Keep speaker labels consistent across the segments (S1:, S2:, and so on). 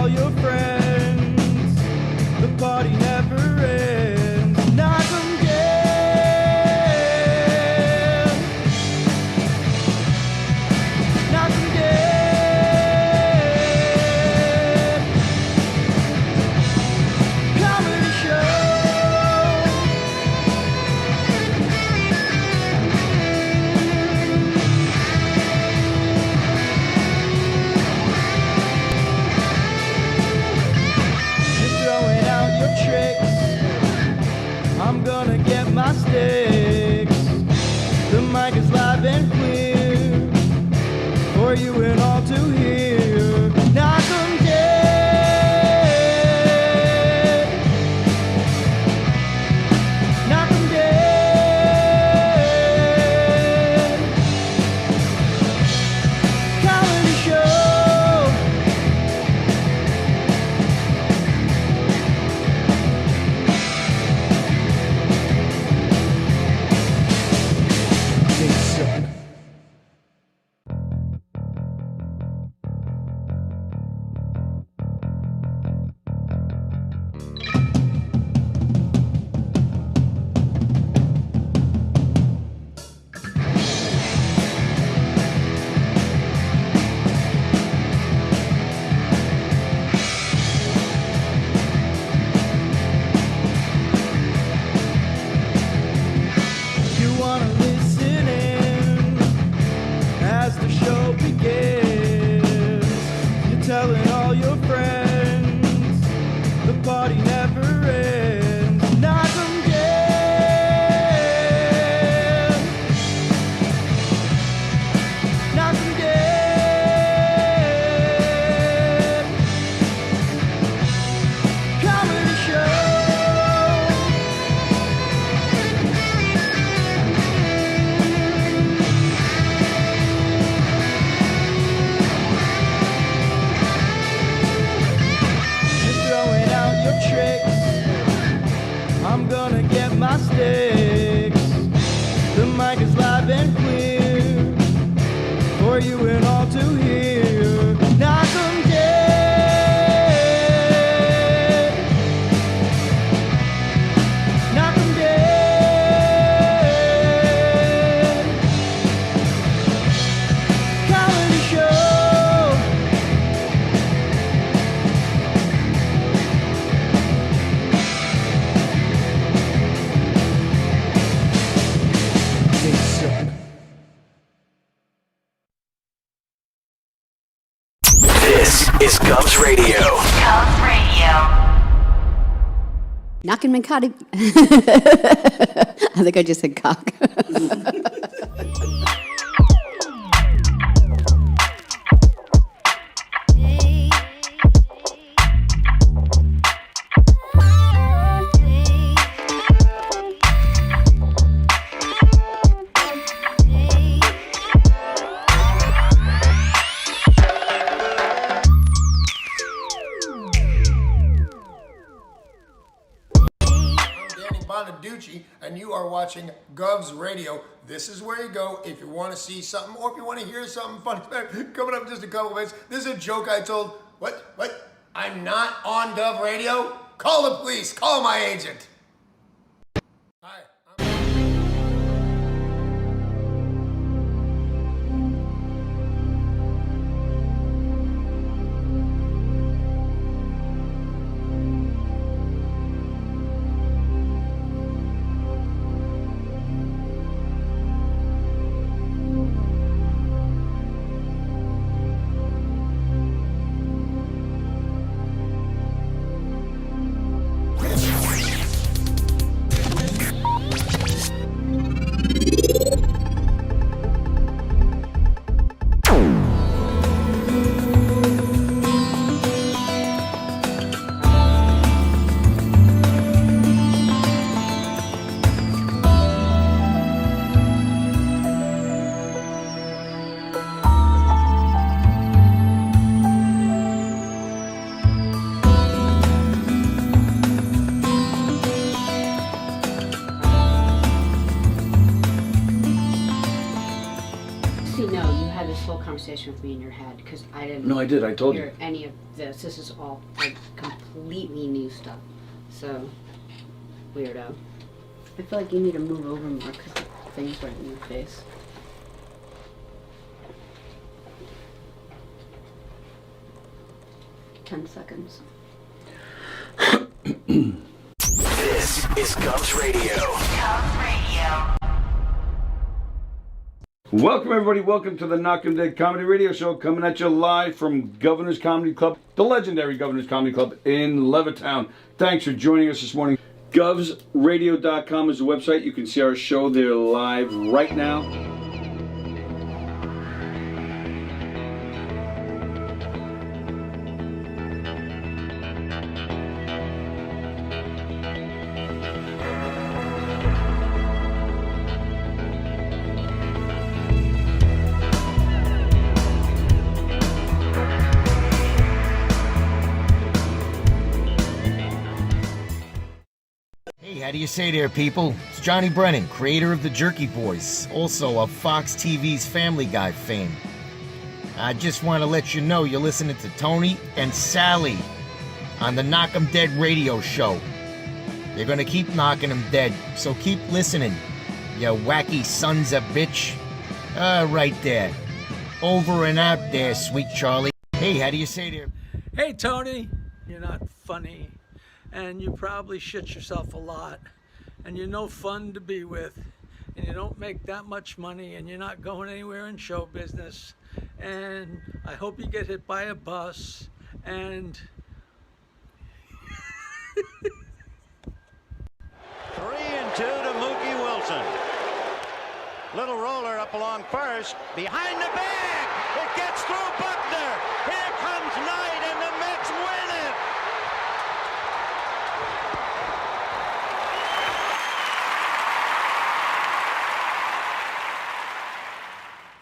S1: all your friends. The party never ends. Knockem dead. Knockem dead. Comedy show. I'm gonna get my sticks. The mic is live and clear for you and all to hear. Knockem dead. Knockem dead. Comedy show. Telling all your friends, the party never ends. Knockem dead. Knockem dead. Comedy show. I'm gonna get my sticks. The mic is live and clear for you and all to hear. Knockem dead. Knockem dead. Comedy show.
S2: This is Govs Radio.
S3: Govs Radio.
S4: Knockem and Cotty. I think I just said cock.
S5: And you are watching Govs Radio. This is where you go if you want to see something or if you want to hear something funny. Coming up in just a couple minutes. This is a joke I told. What? I'm not on Gov Radio? Call the police. Call my agent. Hi.
S3: conversation with me in your head, because I didn't.
S4: No, I did. I told you.
S3: Hear any of this. This is all like completely new stuff. So weirdo. I feel like you need to move over more because the thing's right in your face. $10 seconds.
S2: This is Govs Radio.
S6: Govs Radio.
S4: Welcome, everybody. Welcome to the Knockem Dead Comedy Radio Show, coming at you live from Governor's Comedy Club, the legendary Governor's Comedy Club in Levittown. Thanks for joining us this morning. GovsRadio.com is the website. You can see our show there live right now.
S7: How do you say there, people? It's Johnny Brennan, creator of the Jerky Boys, also of Fox TV's Family Guy fame. I just want to let you know you're listening to Tony and Sallie on the Knockem Dead radio show. They're gonna keep knocking them dead, so keep listening, you wacky sons of bitch. Right there. Over and out there, sweet Charlie. Hey, how do you say there?
S8: Hey, Tony, you're not funny. And you probably shit yourself a lot, and you're no fun to be with, and you don't make that much money, and you're not going anywhere in show business, and I hope you get hit by a bus, and
S9: 3-2 to Mookie Wilson. Little roller up along first, behind the bag, it gets through Buckner, here comes Knight, and the Mets win it!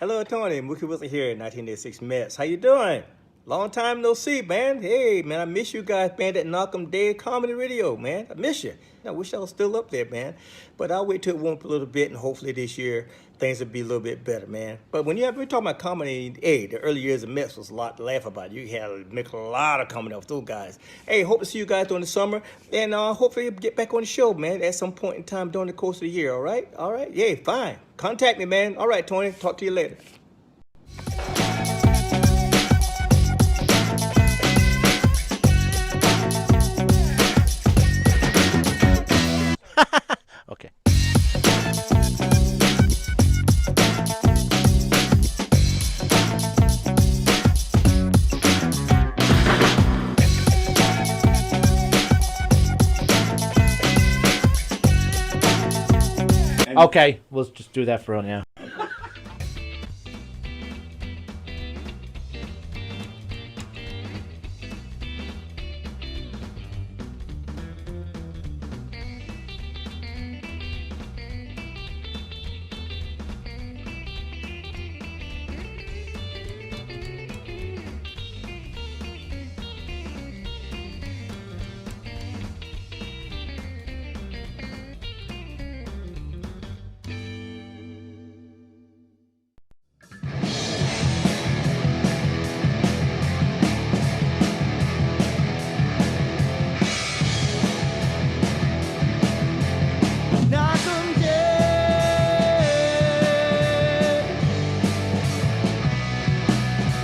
S10: Hello, Tony. Mookie Wilson here, 1986 Mets. How you doing? Long time no see, man. Hey, man, I miss you guys, man, at Knockem Dead Comedy Radio, man. I miss you. I wish I was still up there, man. But I'll wait till it warms up a little bit, and hopefully this year things will be a little bit better, man. But when you're talking about comedy, hey, the early years of Mets was a lot to laugh about. You had to make a lot of comedy with those guys. Hey, hope to see you guys during the summer, and hopefully get back on the show, man, at some point in time during the course of the year, all right? All right? Yeah, fine. Contact me, man. All right, Tony. Talk to you later.
S9: Okay.
S11: Okay, we'll just do that for now.
S1: Knock 'em dead.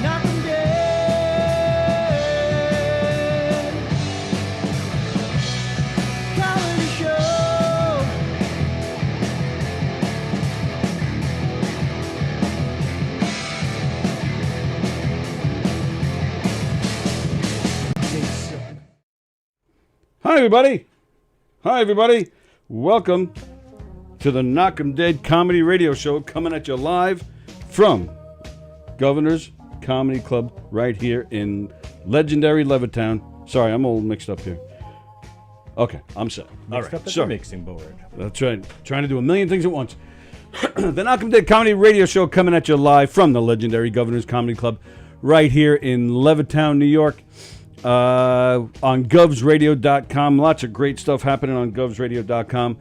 S1: Knock 'em dead. Comedy show.
S4: Hi, everybody. Hi, everybody. Welcome to the Knockem Dead Comedy Radio Show, coming at you live from Governor's Comedy Club right here in legendary Levittown. Sorry, I'm all mixed up here. Okay, I'm set. All right,
S11: Sorry. Mixing board.
S4: That's right. Trying to do a million things at once. The Knockem Dead Comedy Radio Show coming at you live from the legendary Governor's Comedy Club right here in Levittown, New York. On govsradio.com. Lots of great stuff happening on govsradio.com.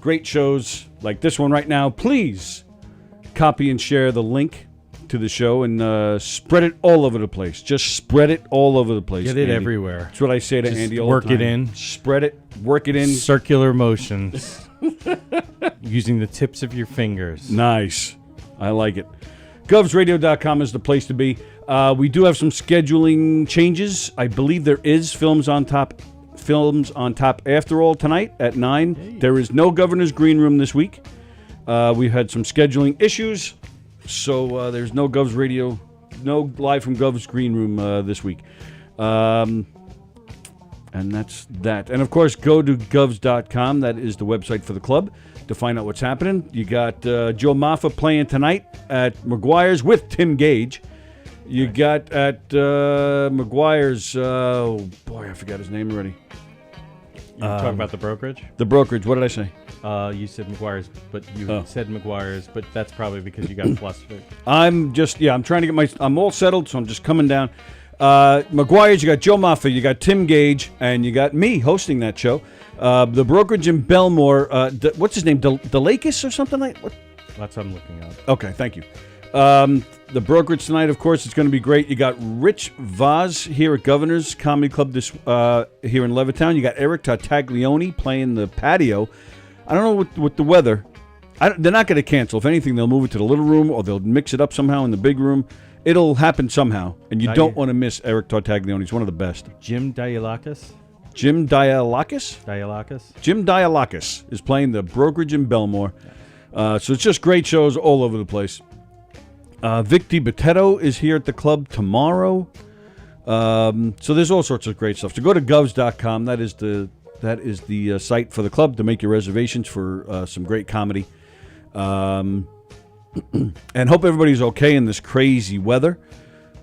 S4: Great shows like this one right now. Please copy and share the link to the show and spread it all over the place. Just spread it all over the place.
S11: Get it
S4: Andy.
S11: everywhere.
S4: That's what I say to
S11: Just
S4: Andy all
S11: work
S4: the time.
S11: it in.
S4: Spread it. Work it in.
S11: Circular motions. Using the tips of your fingers.
S4: Nice. I like it. GovsRadio.com is the place to be. We do have some scheduling changes. I believe there is Films on Top after all tonight at 9. Hey. There is no Governor's Green Room this week. We've had some scheduling issues, so there's no Govs Radio, no live from Govs Green Room this week. And that's that. And, of course, go to govs.com. That is the website for the club to find out what's happening. You got Joe Maffa playing tonight at McGuire's with Tim Gage. You got at McGuire's, oh, boy, I forgot his name already.
S11: You talking about the brokerage?
S4: The brokerage. What did I say?
S11: You said McGuire's, but you said McGuire's, but that's probably because you got flustered.
S4: I'm trying to get I'm all settled, so I'm just coming down. McGuire's, you got Joe Maffa, you got Tim Gage, and you got me hosting that show. The brokerage in Belmore, what's his name? DeLakis or something like that?
S11: That's what I'm looking at.
S4: Okay, thank you. The brokerage tonight, of course, it's going to be great. You got Rich Vaz here at Governor's Comedy Club this here in Levittown. You got Eric Tartaglione playing the patio. I don't know with the weather. They're not going to cancel. If anything, they'll move it to the little room or they'll mix it up somehow in the big room. It'll happen somehow, and you don't want to miss Eric Tartaglione. He's one of the best.
S11: Jim Dialakis?
S4: Jim Dialakis? Jim Dialakis is playing the brokerage in Belmore. So it's just great shows all over the place. Vic DiBettetto is here at the club tomorrow. So there's all sorts of great stuff. So go to govs.com. That is the site for the club to make your reservations for some great comedy. And hope everybody's okay in this crazy weather.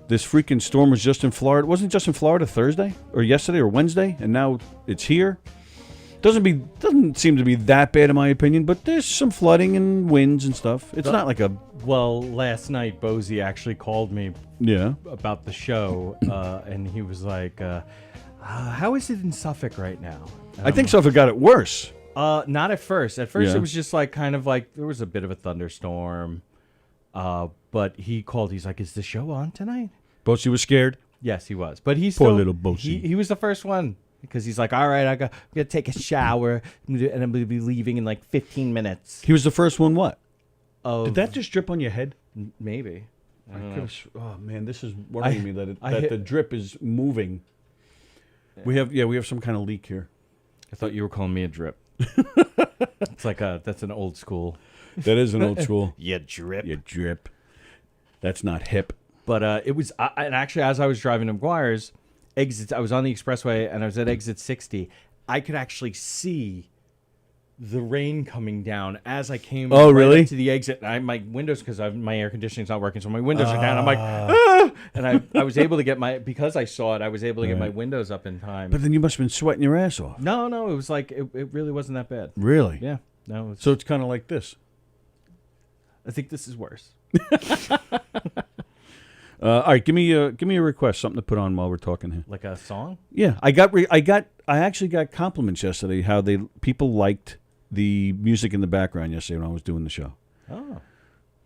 S4: This freaking storm was just in Florida. It wasn't just in Florida Thursday or yesterday or Wednesday, and now it's here. Doesn't seem to be that bad in my opinion, but there's some flooding and winds and stuff. It's not like a...
S11: Well, last night, Bozy actually called me about the show, and he was like, how is it in Suffolk right now?
S4: I think Suffolk got it worse.
S11: Not at first. At first, it was just like kind of like there was a bit of a thunderstorm. But he called. He's like, "Is the show on tonight?"
S4: Bozy was scared.
S11: Yes, he was. But he's
S4: poor little Bozy.
S11: He was the first one because he's like, "All right, I'm gonna take a shower and I'm gonna be leaving in like 15 minutes."
S4: He was the first one. What? Did that just drip on your head?
S11: Maybe.
S4: Oh man, this is worrying me that the drip is moving. Yeah. We have some kind of leak here.
S11: I thought you were calling me a drip. It's like that's an old school.
S4: That is an old school.
S11: You drip.
S4: You drip. That's not hip.
S11: But it was, and actually, as I was driving to McGuire's exits, I was on the expressway and I was at exit 60. I could actually see the rain coming down as I came
S4: really?
S11: to the exit. And my windows, because my air conditioning's not working, so my windows are down. I'm like, ah! And I was able to get because I saw it, I was able to get my windows up in time.
S4: But then you must have been sweating your ass off.
S11: No, it was like, it really wasn't that bad.
S4: Really?
S11: Yeah. No.
S4: So it's kind of like this.
S11: I think this is worse.
S4: All right, give me a request, something to put on while we're talking here.
S11: Like a song?
S4: Yeah, I actually got compliments yesterday how people liked the music in the background yesterday when I was doing the show.
S11: Oh,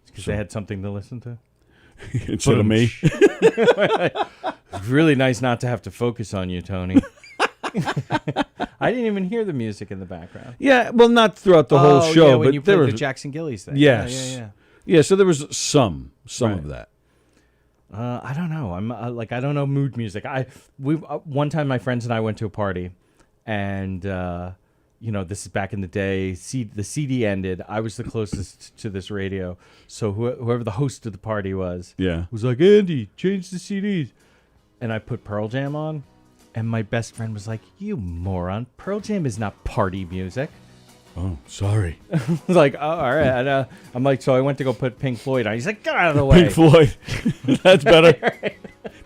S11: because they had something to listen to
S4: instead of me.
S11: It's really nice not to have to focus on you, Tony. I didn't even hear the music in the background.
S4: Yeah, well, not throughout the whole show,
S11: yeah, when
S4: but
S11: you
S4: there
S11: played
S4: was
S11: the Jackson Gillies thing.
S4: Yes, yeah. So there was some of that.
S11: I don't know. I don't know mood music. One time my friends and I went to a party, and this is back in the day. The CD ended. I was the closest to this radio, so whoever the host of the party was like, Andy, change the CDs, and I put Pearl Jam on. And my best friend was like, "You moron! Pearl Jam is not party music."
S4: Oh, sorry.
S11: I was like, "Oh, all right." And, I'm like, so I went to go put Pink Floyd on. He's like, "Get out of the way."
S4: Pink Floyd. That's better.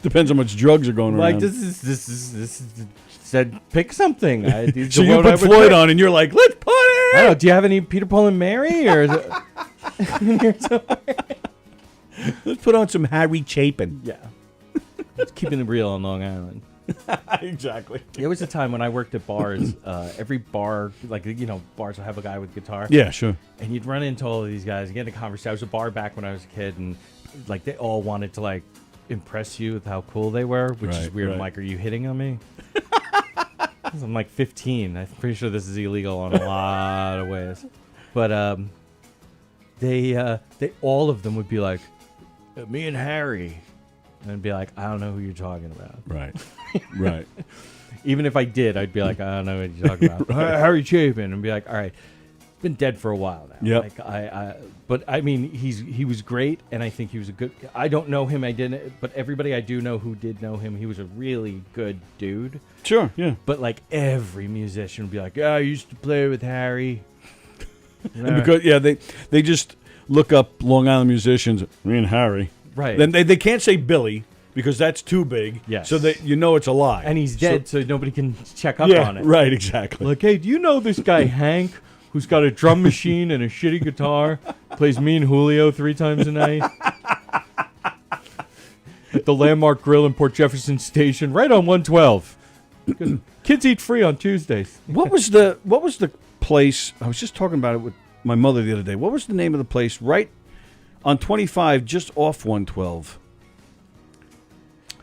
S4: Depends how much drugs are going around.
S11: Like this is said, pick something.
S4: So you put Floyd on, and you're like, "Let's put it."
S11: I don't know, do you have any Peter, Paul, and Mary, or?
S4: Let's put on some Harry Chapin.
S11: Yeah. It's keeping it real on Long Island.
S4: Exactly.
S11: There was a time when I worked at bars. Every bar, like, bars will have a guy with guitar.
S4: Yeah, sure.
S11: And you'd run into all of these guys and get in a conversation. I was a bar back when I was a kid, and like they all wanted to like impress you with how cool they were, which is weird. I'm like, are you hitting on me? I'm like 15. I'm pretty sure this is illegal on a lot of ways. But they all of them would be like, me and Harry. And I'd be like, I don't know who you're talking about.
S4: Right. Right.
S11: Even if I did, I'd be like, I don't know what you're talking about. Harry Chapin. And be like, all right, been dead for a while now.
S4: Yep.
S11: Like but I mean, he was great, and I think he was a good. I don't know him. I didn't, but everybody I do know who did know him, he was a really good dude.
S4: Sure. Yeah.
S11: But like every musician would be like, I used to play with Harry.
S4: And because they just look up Long Island musicians. Me and Harry.
S11: Right.
S4: Then they can't say Billy because that's too big.
S11: Yes.
S4: So that it's a lie.
S11: And he's dead, so nobody can check up on it.
S4: Right. Exactly.
S11: Like, hey, do you know this guy Hank, who's got a drum machine and a shitty guitar, plays me and Julio 3 times a night at the Landmark Grill in Port Jefferson Station, right on 112. Kids eat free on Tuesdays.
S4: What was the place? I was just talking about it with my mother the other day. What was the name of the place right on 25, just off 112?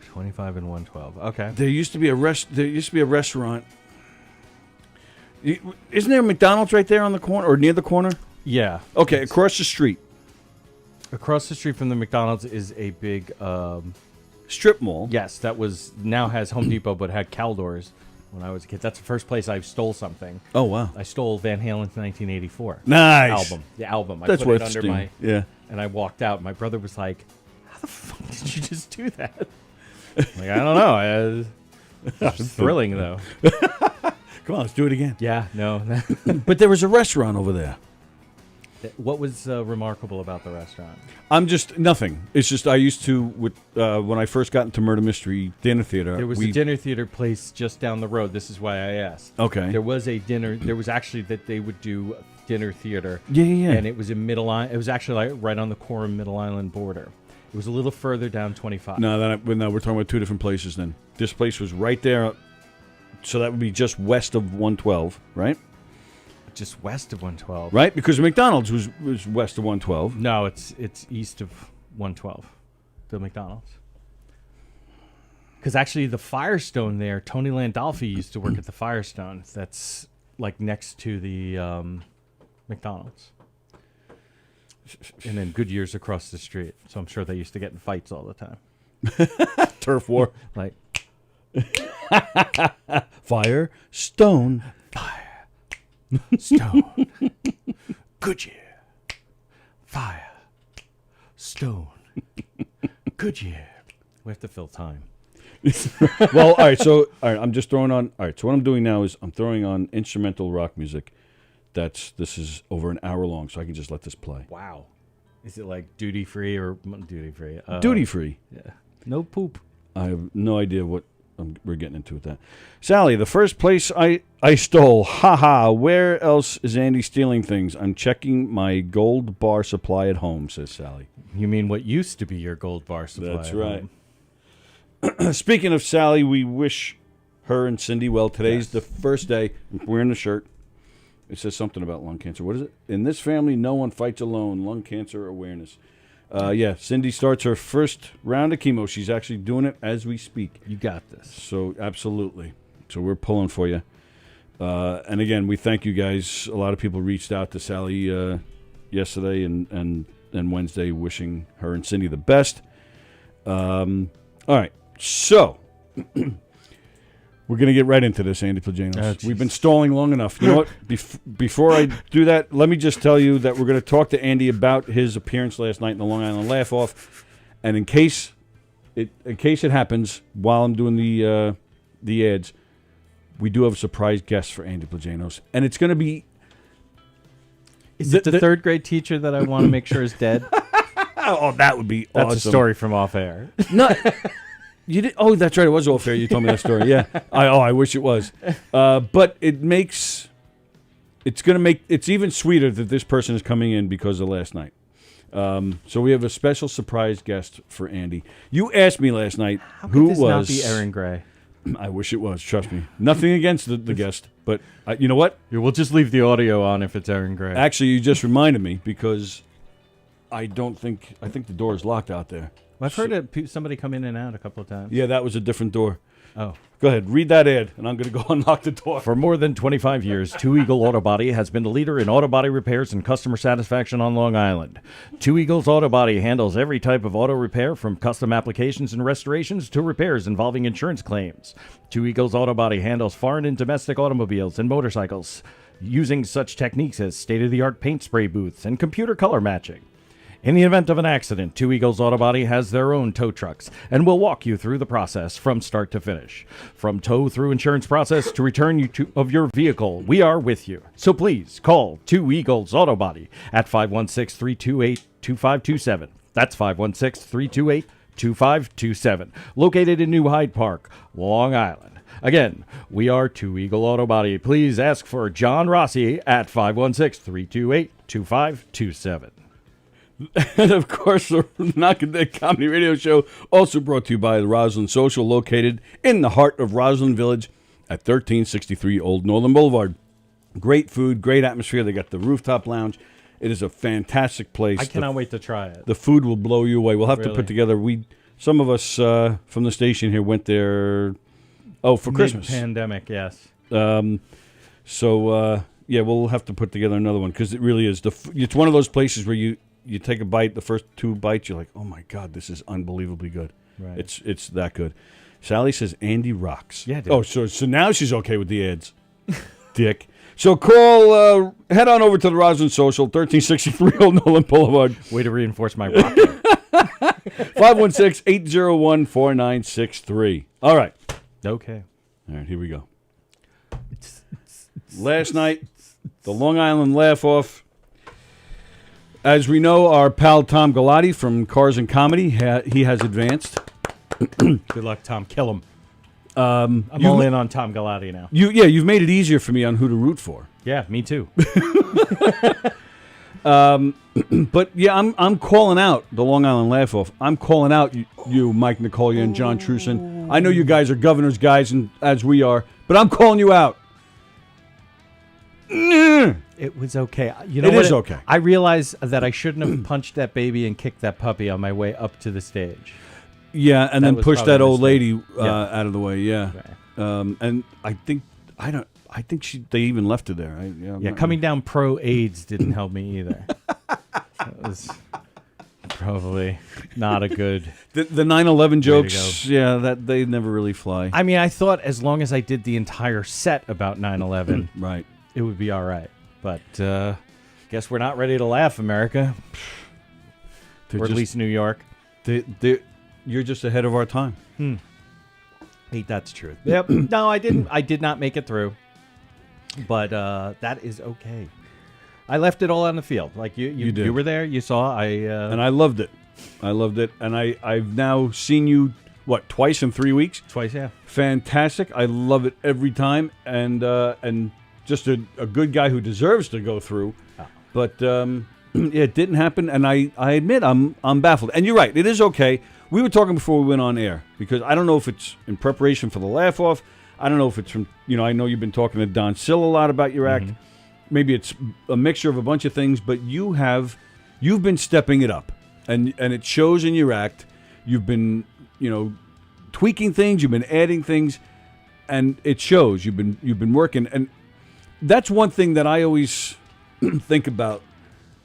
S11: 25 and 112. Okay.
S4: There used to be a restaurant. Isn't there a McDonald's right there on the corner or near the corner?
S11: Yeah.
S4: Okay, across the street.
S11: Across the street from the McDonald's is a big
S4: strip mall.
S11: Yes, that was now has Home Depot, but had Caldors when I was a kid. That's the first place I stole something.
S4: Oh wow!
S11: I stole Van Halen's 1984.
S4: Nice
S11: album. The album.
S4: That's
S11: I put it
S4: worth
S11: under my
S4: yeah.
S11: And I walked out. My brother was like, "How the fuck did you just do that?" I'm like, I don't know. It was thrilling though.
S4: Come on, let's do it again.
S11: Yeah, no.
S4: But there was a restaurant over there.
S11: What was remarkable about the restaurant?
S4: Nothing. It's just I used to, when I first got into Murder Mystery Dinner Theater.
S11: There was a dinner theater place just down the road. This is why I asked.
S4: Okay.
S11: There was a dinner. There was actually that they would do dinner theater.
S4: Yeah.
S11: And it was in Middle Island. It was actually like right on the Coram Middle Island border. It was a little further down 25.
S4: No, we're talking about 2 different places then. This place was right there. So that would be just west of 112, right?
S11: Just west of 112.
S4: Right? Because McDonald's was west of 112.
S11: No, it's east of 112, the McDonald's. Because actually the Firestone there, Tony Landolfi used to work at the Firestone. That's like next to the McDonald's. And then Goodyear's across the street. So I'm sure they used to get in fights all the time.
S4: Turf war.
S11: Like
S4: Firestone.
S11: Stone. Goodyear. Fire. Stone. Goodyear. We have to fill time.
S4: Well, all right, I'm just throwing on. All right, so what I'm doing now is I'm throwing on instrumental rock music. This is over an hour long, so I can just let this play.
S11: Wow. Is it like duty free or duty free?
S4: Duty free.
S11: Yeah. No poop.
S4: I have no idea what we're getting into with that. Sallie, the first place I stole. Haha. Where else is Andy stealing things? I'm checking my gold bar supply at home, says Sallie.
S11: You mean what used to be your gold bar supply?
S4: That's right. Speaking of Sallie, we wish her and Cindy well. Today's the first day. We're in the shirt. It says something about lung cancer. What is it? In this family, no one fights alone. Lung cancer awareness. Cindy starts her first round of chemo. She's actually doing it as we speak.
S11: You got this.
S4: So, absolutely. So, we're pulling for you. And again, we thank you guys. A lot of people reached out to Sallie yesterday and Wednesday wishing her and Cindy the best. All right. So, we're going to get right into this, Andy Plajanos. We've been stalling long enough. You know what? Before I do that, let me just tell you that we're going to talk to Andy about his appearance last night in the Long Island Laugh Off. And in case it happens while I'm doing the ads, we do have a surprise guest for Andy Plajanos. And it's going to be...
S11: Is it the third grade teacher that I want to make sure is dead?
S4: Oh, that would be awesome.
S11: That's a story from off air.
S4: No... You did? Oh, that's right. It was all fair. You told me that story. Yeah. I wish it was. But it's going to make it's even sweeter that this person is coming in because of last night. So we have a special surprise guest for Andy. You asked me last night
S11: How could this
S4: was
S11: not be Aaron Gray?
S4: I wish it was. Trust me. Nothing against the guest, but you know what?
S11: Yeah, we'll just leave the audio on if it's Aaron Gray.
S4: Actually, you just reminded me because I think the door is locked out there.
S11: I've heard somebody come in and out a couple of times.
S4: Yeah, that was a different door.
S11: Oh.
S4: Go ahead, read that ad, and I'm going to go unlock the door.
S11: For more than 25 years, Two Eagle Auto Body has been the leader in auto body repairs and customer satisfaction on Long Island. Two Eagles Auto Body handles every type of auto repair, from custom applications and restorations to repairs involving insurance claims. Two Eagles Auto Body handles foreign and domestic automobiles and motorcycles using such techniques as state-of-the-art paint spray booths and computer color matching. In the event of an accident, Two Eagles Auto Body has their own tow trucks and will walk you through the process from start to finish. From tow through insurance process to return of your vehicle, we are with you. So please call Two Eagles Auto Body at 516-328-2527. That's 516-328-2527. Located in New Hyde Park, Long Island. Again, we are Two Eagle Auto Body. Please ask for John Rossi at 516-328-2527.
S4: And, of course, the Knockem Dead Comedy Radio Show, also brought to you by the Roslyn Social, located in the heart of Roslyn Village at 1363 Old Northern Boulevard. Great food, great atmosphere. They got the rooftop lounge. It is a fantastic place.
S11: I cannot wait to try it.
S4: The food will blow you away. We'll have to
S11: Really?
S4: put together. Some of us from the station here went there. For Christmas.
S11: Pandemic, yes.
S4: Yeah, we'll have to put together another one because it really is. It's one of those places where you take a bite, the first 2 bites, you're like, oh my God, this is unbelievably good.
S11: Right.
S4: It's that good. Sally says Andy rocks.
S11: Yeah, dude.
S4: Oh, so now she's okay with the ads. Dick. So head on over to the Roslyn Social, 1363 Old Nolan Boulevard.
S11: Way to reinforce my rocking.
S4: 516-801-4963. All right.
S11: Okay.
S4: All right, here we go. Last night, the Long Island Laugh-Off. As we know, our pal Tom Galati from Cars and Comedy, he has advanced.
S11: Good luck, Tom. Kill him. I'm all in on Tom Galati now.
S4: You've made it easier for me on who to root for.
S11: Yeah, me too.
S4: But yeah, I'm calling out the Long Island Laugh-Off. I'm calling out you, Mike Nicolia and John Truson. I know you guys are governor's guys, and as we are, but I'm calling you out.
S11: It was okay. You know
S4: it
S11: what?
S4: Is okay.
S11: I realized that I shouldn't have punched that baby and kicked that puppy on my way up to the stage.
S4: Yeah, and then push that old lady
S11: Yeah.
S4: out of the way. Yeah,
S11: Right.
S4: and I think they even left her there.
S11: Coming down pro AIDS didn't help me either. That was probably not a good.
S4: The 9/11 jokes.
S11: go.
S4: Yeah, that they never really fly.
S11: I mean, I thought as long as I did the entire set about 9/11,
S4: right,
S11: it would be all right. But guess we're not ready to laugh, America, or at least New York.
S4: You're just ahead of our time.
S11: Hey, that's true. Yep. No, I didn't. I did not make it through. But that is okay. I left it all on the field. Like you
S4: did.
S11: You were there. You saw.
S4: And I loved it. And I've now seen you twice in 3 weeks.
S11: Twice, yeah.
S4: Fantastic. I love it every time. And just a good guy who deserves to go through.
S11: Oh.
S4: But it didn't happen. And I admit I'm baffled. And you're right. It is okay. We were talking before we went on air because I don't know if it's in preparation for the laugh-off. I don't know if it's from, I know you've been talking to Don Sill a lot about your act. Maybe it's a mixture of a bunch of things, but you've been stepping it up, and it shows in your act. You've been, tweaking things. You've been adding things, and it shows. You've been working, and that's one thing that I always think about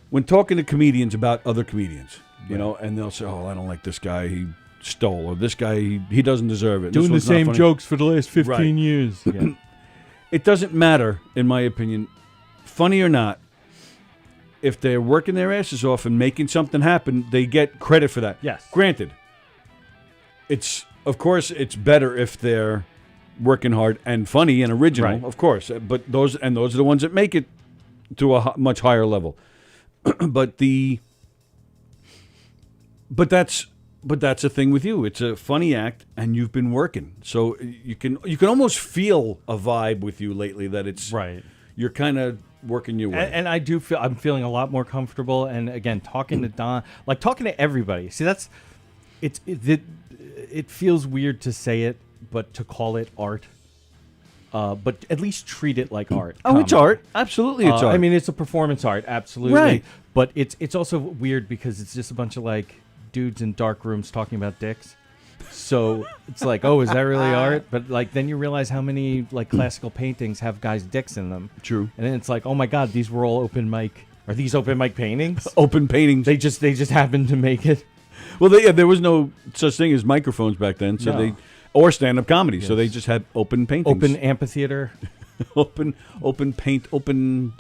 S4: when talking to comedians about other comedians. And they'll say, "Oh, I don't like this guy. He stole," or "This guy, he doesn't deserve it."
S11: Doing the same jokes for the last 15
S4: Right.
S11: years. Yeah.
S4: It doesn't matter, in my opinion, funny or not. If they're working their asses off and making something happen, they get credit for that.
S11: Yes.
S4: Granted, of course it's better if they're working hard and funny and original,
S11: Right.
S4: of course. But those are the ones that make it to a much higher level. But that's the thing with you. It's a funny act, and you've been working, so you can almost feel a vibe with you lately that it's
S11: Right.
S4: You're kind of working your way.
S11: And I do feel I'm feeling a lot more comfortable. And again, talking to Don, talking to everybody. See, it feels weird to say it, but to call it art. But at least treat it like art.
S4: Oh, it's
S11: comedy.
S4: art. Absolutely, it's art.
S11: I mean, it's a performance art, absolutely.
S4: Right.
S11: But it's also weird because it's just a bunch of like dudes in dark rooms talking about dicks. So it's like, oh, is that really art? But like then you realize how many like classical paintings have guys' dicks in them.
S4: True.
S11: And then it's like, oh my God, these were all open mic. Are these open mic paintings?
S4: Open paintings.
S11: They just happened to make it.
S4: Well, there was no such thing as microphones back then, so or stand-up comedy, so they just had open paintings.
S11: Open amphitheater.
S4: open paint, open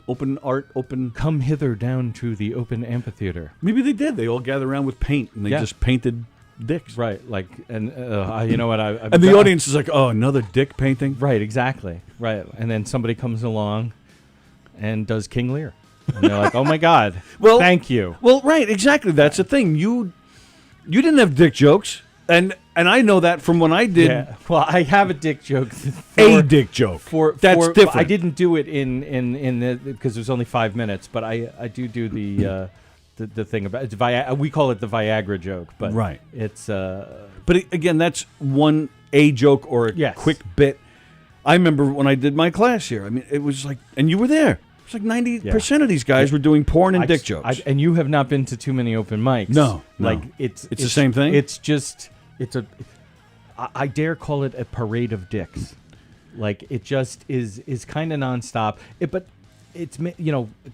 S4: art, open.
S11: Come hither down to the open amphitheater.
S4: Maybe they did. They all gathered around with paint and they just painted dicks.
S11: Right, like, and you know what?
S4: And the audience is like, oh, another dick painting?
S11: Right, exactly. Right, and then somebody comes along and does King Lear. And they're like, oh my God, well, thank you.
S4: Well, right, exactly. That's the thing. You didn't have dick jokes. And I know that from when I did.
S11: Yeah. Well, I have a dick joke.
S4: Dick joke. That's different.
S11: I didn't do it in the because it was only 5 minutes, but I do the thing about we call it the Viagra joke, but
S4: right.
S11: It's
S4: but again, that's a joke or a quick bit. I remember when I did my class here. I mean, it was like, and you were there. It's like 90% of these guys were doing porn and dick jokes.
S11: And you have not been to too many open mics.
S4: No.
S11: Like it's
S4: the same thing.
S11: It's just I dare call it a parade of dicks. Like it just is kind of nonstop. But it's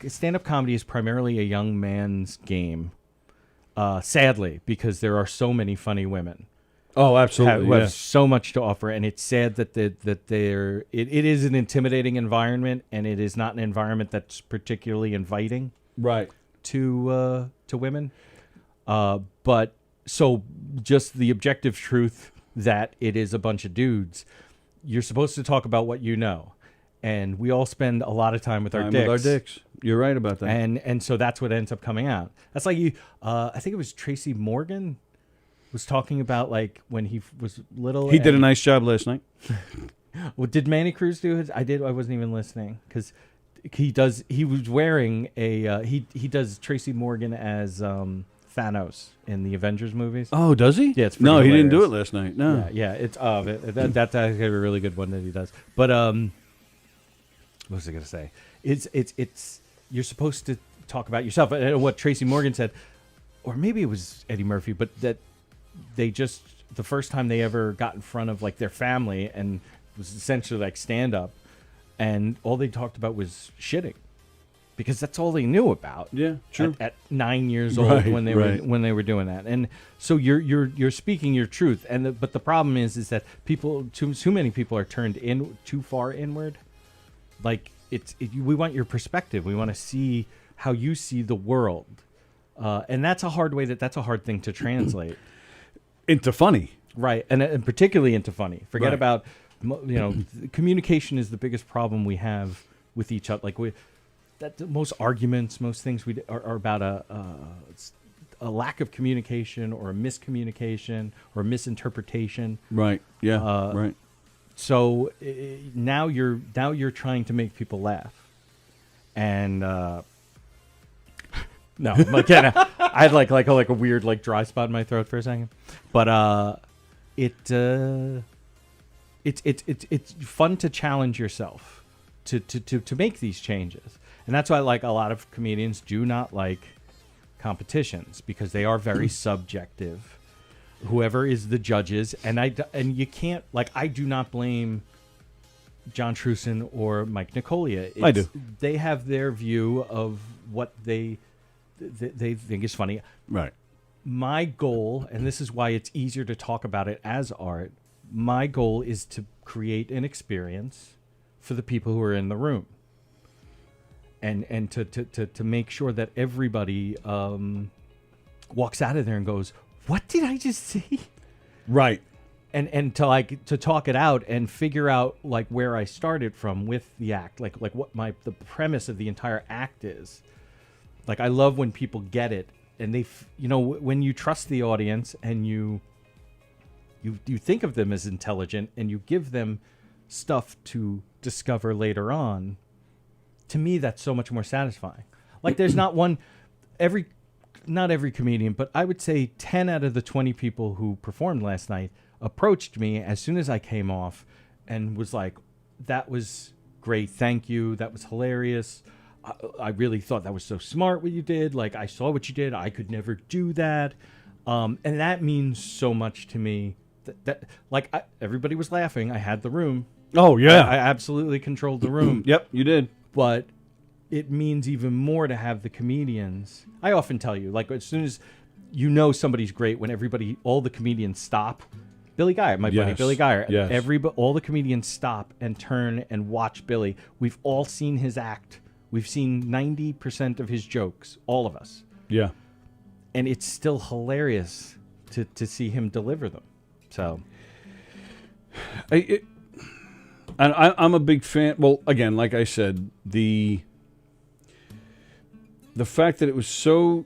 S11: stand-up comedy is primarily a young man's game. Sadly, because there are so many funny women.
S4: Oh, absolutely.
S11: Who have so much to offer, and it's sad that it is an intimidating environment, and it is not an environment that's particularly inviting,
S4: right,
S11: to women. But so just the objective truth that it is a bunch of dudes. You're supposed to talk about what you know, and we all spend a lot of time with our dicks.
S4: You're right about that,
S11: and so that's what ends up coming out. That's like you. I think it was Tracy Morgan was talking about like when he was little.
S4: He did a nice job last night.
S11: Well, did Manny Cruz do his? I did. I wasn't even listening because he does. He was wearing a. He does Tracy Morgan as Thanos in the Avengers movies.
S4: Oh, does he?
S11: Yeah, it's
S4: no.
S11: hilarious.
S4: He didn't do it last night. No.
S11: Yeah. It's that's actually a really good one that he does. But what was I gonna say? It's you're supposed to talk about yourself. And what Tracy Morgan said, or maybe it was Eddie Murphy, but that. They just the first time they ever got in front of like their family and it was essentially like stand up, and all they talked about was shitting, because that's all they knew about.
S4: Yeah, true.
S11: At 9 years old when they were doing that, and so you're speaking your truth, but the problem is that people too many people are turned in too far inward. Like we want your perspective. We want to see how you see the world, and that's a hard thing to translate.
S4: Into funny.
S11: Right, and particularly into funny. Forget about, communication is the biggest problem we have with each other. Like most arguments, most things are about a lack of communication or a miscommunication or a misinterpretation.
S4: Right. Yeah. Right.
S11: So now you're trying to make people laugh, and. No, again, I had like a weird like dry spot in my throat for a second, but it's fun to challenge yourself to make these changes, and that's why like a lot of comedians do not like competitions because they are very subjective. Whoever is the judges, and you can't like I do not blame John Truson or Mike Nicolia.
S4: I do.
S11: They have their view of what they think is funny.
S4: Right.
S11: My goal, and this is why it's easier to talk about it as art, my goal is to create an experience for the people who are in the room. And to make sure that everybody walks out of there and goes, what did I just see?
S4: Right.
S11: And to talk it out and figure out like where I started from with the act, like what the premise of the entire act is. Like I love when people get it, and they, when you trust the audience and you think of them as intelligent and you give them stuff to discover later on. To me, that's so much more satisfying. Like there's not every comedian, but I would say 10 out of the 20 people who performed last night approached me as soon as I came off and was like, that was great. Thank you. That was hilarious. I really thought that was so smart what you did. Like, I saw what you did. I could never do that. And that means so much to me. Everybody was laughing. I had the room.
S4: Oh, yeah.
S11: I absolutely controlled the room.
S4: Yep, you did.
S11: But it means even more to have the comedians. I often tell you, like, as soon as you know somebody's great, when all the comedians stop. Billy Geyer, my buddy Billy Geyer.
S4: Yes.
S11: All the comedians stop and turn and watch Billy. We've all seen his act. We've seen 90% of his jokes, all of us.
S4: Yeah.
S11: And it's still hilarious to see him deliver them. So,
S4: I'm a big fan. Well, again, like I said, the fact that it was so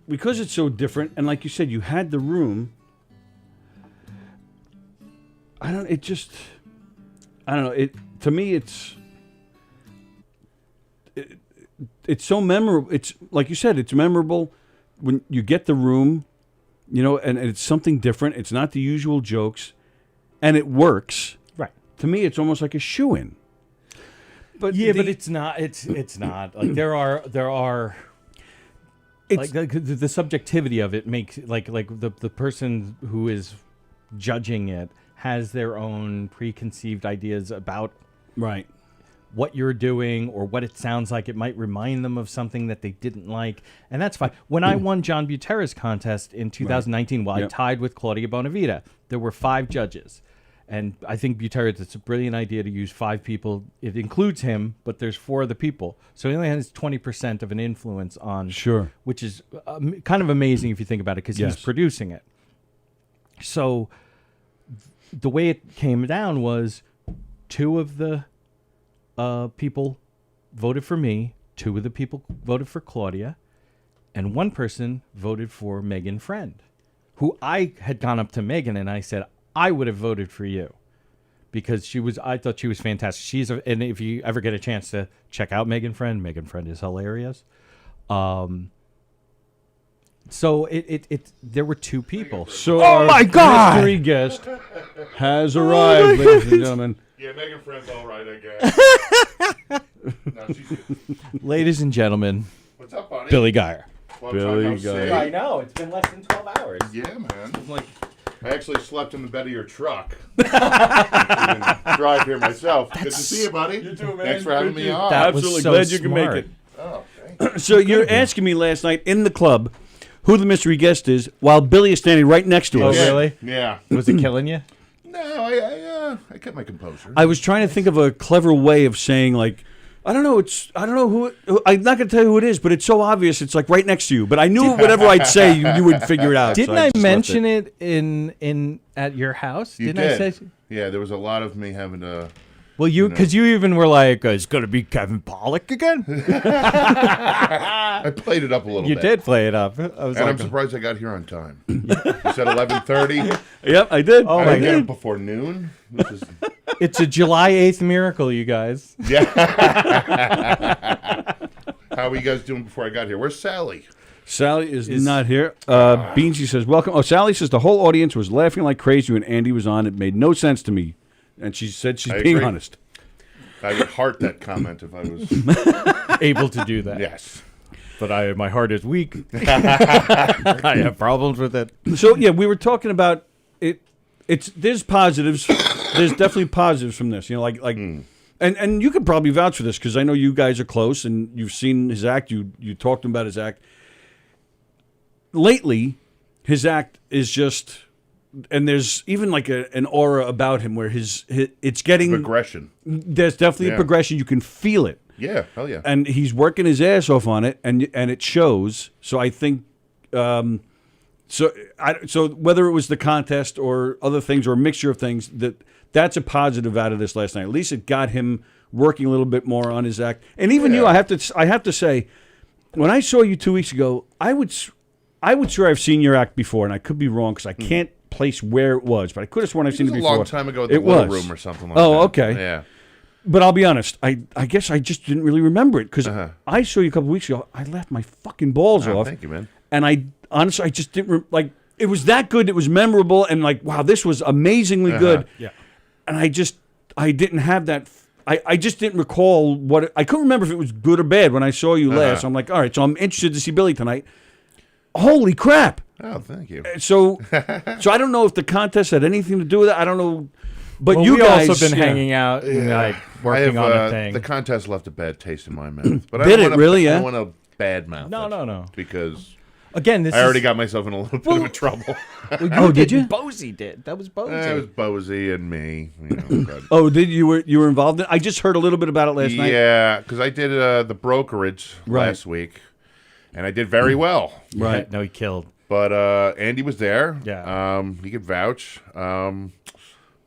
S4: because it's so different, and like you said, you had the room. I don't know. To me, it's so memorable. It's like you said, it's memorable when you get the room, and it's something different. It's not the usual jokes, and it works.
S11: Right.
S4: To me, it's almost like a shoo-in.
S11: But but it's not. It's not. Like there are. It's like the subjectivity of it makes like the person who is judging it has their own preconceived ideas about
S4: right
S11: what you're doing or what it sounds like. It might remind them of something that they didn't like, and that's fine. When I won John Butera's contest in 2019, while I tied with Claudia Bonavita, there were 5 judges, and I think Butera, it's a brilliant idea to use 5 people. It includes him, but there's 4 other people, so he only has 20% of an influence on.
S4: Sure,
S11: which is kind of amazing if you think about it, because he's producing it. So the way it came down was 2 of the people voted for me, 2 of the people voted for Claudia, and 1 person voted for Megan Friend, who I had gone up to Megan and I said, I would have voted for you because I thought she was fantastic. And if you ever get a chance to check out Megan Friend is hilarious. So there were 2 people.
S4: So oh my God! Mystery guest has arrived, ladies and gentlemen.
S12: Yeah, Megan Friend's all right, I guess. No, she's good.
S11: Ladies and gentlemen,
S12: what's up, buddy?
S11: Billy Geyer.
S4: Billy Geyer.
S11: I know, it's been less than 12 hours.
S12: Yeah, man. I actually slept in the bed of your truck. I drive here myself. Good to see you, buddy.
S4: You too, man.
S12: Thanks for having me on.
S4: Absolutely
S11: so
S4: glad you can make it.
S12: Oh, thank you.
S4: So you're asking me last night in the club who the mystery guest is, while Billy is standing right next to us.
S11: Oh, really?
S12: Yeah.
S11: Was it killing you?
S12: No, I kept my composure.
S4: I was trying to think of a clever way of saying, like, I don't know who I'm not going to tell you who it is, but it's so obvious. It's like right next to you. But I knew whatever I'd say, you would figure it out.
S11: Didn't I mention it in at your house?
S12: Didn't
S11: I say?
S12: Yeah, there was a lot of me having to.
S11: Well, because you even were like, it's going to be Kevin Pollak again?
S12: I played it up a little bit.
S11: You did play it up.
S12: I'm surprised I got here on time. You said 11:30.
S4: Yep, I did.
S11: Oh,
S12: I
S11: my
S12: didn't get
S11: God.
S12: up before noon. Which is...
S11: It's a July 8th miracle, you guys.
S12: Yeah. How are you guys doing before I got here? Where's Sallie?
S4: Sallie is not here. Beansy says, welcome. Oh, Sallie says the whole audience was laughing like crazy when Andy was on. It made no sense to me. And she said she's being honest.
S12: I would heart that comment if I was
S11: able to do that.
S12: Yes.
S11: But my heart is weak. I have problems with it.
S4: So, yeah, we were talking about it. There's positives. There's definitely positives from this. And you could probably vouch for this because I know you guys are close and you've seen his act. You talked to him about his act. Lately, his act is just... And there's even like an aura about him where it's getting...
S12: Progression.
S4: There's definitely a progression. You can feel it.
S12: Yeah, hell yeah.
S4: And he's working his ass off on it, and it shows. So I think... So whether it was the contest or other things or a mixture of things, that's a positive out of this last night. At least it got him working a little bit more on his act. And even you, I have to say, when I saw you 2 weeks ago, I would swear I've seen your act before, and I could be wrong because I can't place where it was, but I could have sworn I've seen it before.
S12: A long time ago at the Little Room or something like that.
S4: Oh, okay.
S12: Yeah.
S4: But I'll be honest, I guess I just didn't really remember it because I saw you a couple weeks ago. I laughed my fucking balls off.
S12: Thank you, man.
S4: And I honestly, I just didn't it was that good. It was memorable, and like, wow, this was amazingly good.
S11: Yeah.
S4: And I didn't have that. I just didn't recall I couldn't remember if it was good or bad when I saw you last. I'm like, all right, so I'm interested to see Billy tonight. Holy crap!
S12: Oh, thank you.
S4: So I don't know if the contest had anything to do with it. I don't know. But
S11: well,
S4: you
S11: we
S4: guys
S11: also been hanging out and like working on a thing.
S12: The contest left a bad taste in my mouth. But
S4: Did it really?
S12: I
S4: Yeah.
S12: don't want to badmouth.
S11: No.
S12: Because
S11: again,
S12: I already got myself in a little bit of trouble.
S4: Oh, did you?
S11: Bozy did. That was Bozy.
S12: It was Bozy and me. You know, but
S4: Oh, did you were involved in? I just heard a little bit about it last night.
S12: yeah, because I did the brokerage last week, and I did very well.
S4: Right.
S11: No, he killed.
S12: But Andy was there.
S11: Yeah.
S12: He could vouch.